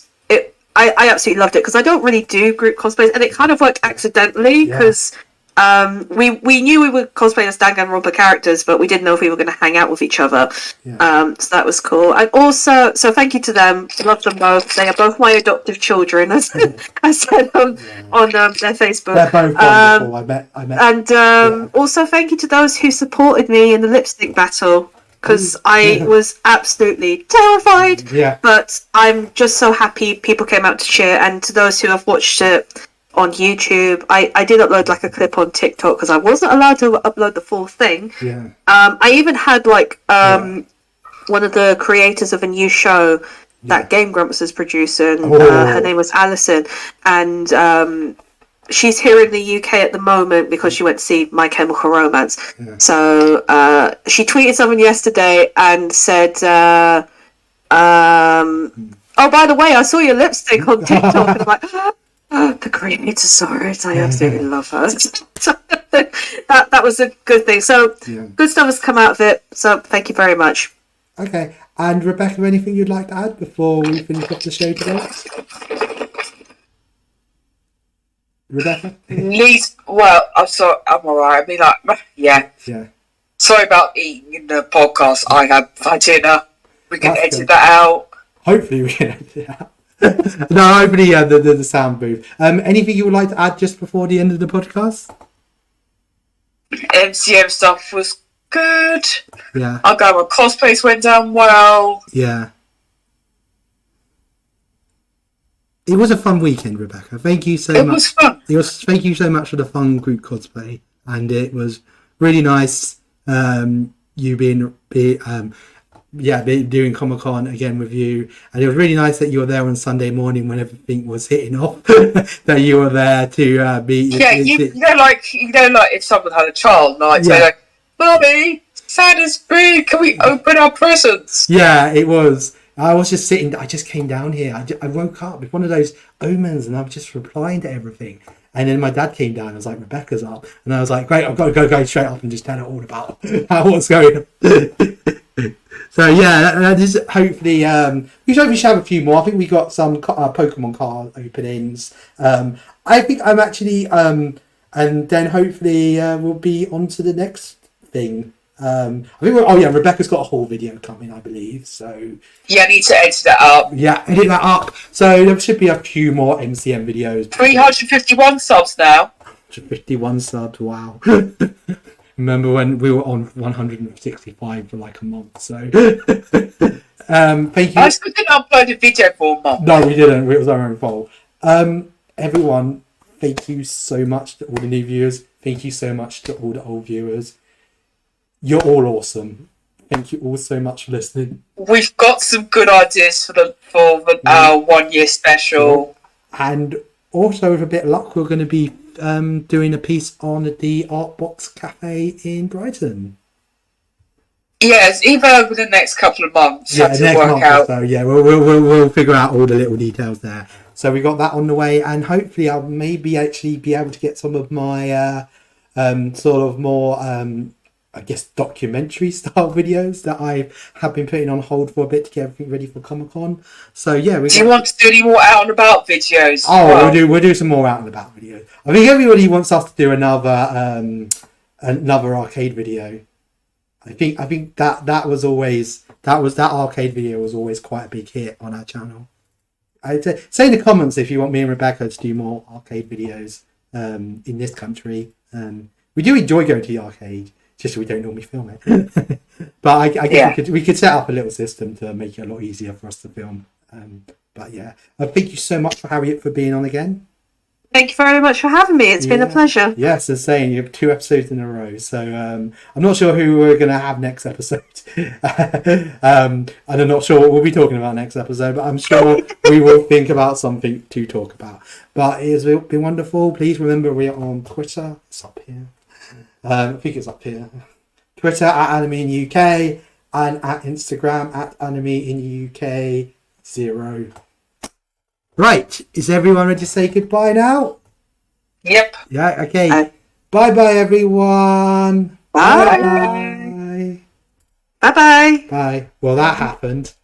I absolutely loved it, because I don't really do group cosplays, and it kind of worked accidentally, because we knew we were cosplaying as Danganronpa characters, but we didn't know if we were going to hang out with each other. Yeah. So that was cool. And also, so thank you to them. I love them both. They are both my adoptive children, as I said on their Facebook. They're both wonderful. I met. And also thank you to those who supported me in the lipstick battle, because I was absolutely terrified. Yeah. But I'm just so happy people came out to cheer, and to those who have watched it on YouTube, I did upload like a clip on TikTok because I wasn't allowed to upload the full thing. Yeah. I even had like one of the creators of a new show that Game Grumps is producing. Her name was Alison, and she's here in the UK at the moment because she went to see My Chemical Romance. Yeah. So she tweeted something yesterday and said, "Oh, by the way, I saw your lipstick on TikTok," and I'm like, the creator saw it. I absolutely love her. So that was a good thing. So good stuff has come out of it. So thank you very much. Okay, and Rebecca, anything you'd like to add before we finish off the show today? Rebecca? I'm sorry, I'm alright. I mean, like, yeah. Sorry about eating in the podcast. I had for dinner. We can edit that out. Hopefully we can edit it out. No, hopefully the sound booth. Anything you would like to add just before the end of the podcast? MCM stuff was good. Yeah. Our cosplays went down well. Yeah. It was a fun weekend, Rebecca. Thank you so much. It was fun. Thank you so much for the fun group cosplay, and it was really nice. You being doing Comic-Con again with you, and it was really nice that you were there on Sunday morning when everything was hitting off. That you were there to be. Yeah, you know, like if someone had a child, like say, like, "Mommy, Santa's big. Can we open our presents?" Yeah, it was. I was just sitting. I just came down here. I woke up with one of those omens, and I was just replying to everything. And then my dad came down. I was like, "Rebecca's up," and I was like, "Great, I've got to go straight up and just tell her all about what's going on." So yeah, that is hopefully we should have a few more. I think we got some Pokemon card openings. I think I'm actually and then hopefully we'll be on to the next thing. I think Rebecca's got a whole video coming, I believe. So yeah, I need to edit that up. Yeah, edit that up. So there should be a few more MCM videos. 351 subs now. 351 subs. Wow. Remember when we were on 165 for like a month? So thank you. I still didn't upload a video for a month. No, we didn't. It was our own fault. Everyone, thank you so much to all the new viewers. Thank you so much to all the old viewers. You're all awesome. Thank you all so much for listening. We've got some good ideas for our 1 year special. And also, with a bit of luck, we're going to be doing a piece on the Artbox Cafe in Brighton. Yes, either over the next couple of months. Yeah, next month or so. Yeah, we'll figure out all the little details there. So we got that on the way, and hopefully I'll maybe actually be able to get some of my sort of more I guess documentary style videos that I have been putting on hold for a bit to get everything ready for Comic-Con. So yeah, do you want to do any more out and about videos? Oh, we'll do some more out and about videos. I think everybody wants us to do another arcade video. I think that arcade video was always quite a big hit on our channel. I'd say in the comments if you want me and Rebecca to do more arcade videos in this country. We do enjoy going to the arcade. Just so we don't normally film it. But I guess we could set up a little system to make it a lot easier for us to film. But yeah, thank you so much for Harriet for being on again. Thank you very much for having me. It's been a pleasure. Yes, as saying you have 2 episodes in a row. So I'm not sure who we're going to have next episode. And I'm not sure what we'll be talking about next episode, but I'm sure we will think about something to talk about. But it has been wonderful. Please remember we are on Twitter. It's up here. I think it's up here. Twitter at animeintheuk and at Instagram at animeintheuk 0. Right, is everyone ready to say goodbye now? Yep. Yeah, okay. Bye-bye, everyone. Bye. Bye. Bye-bye. Bye. Well, that happened.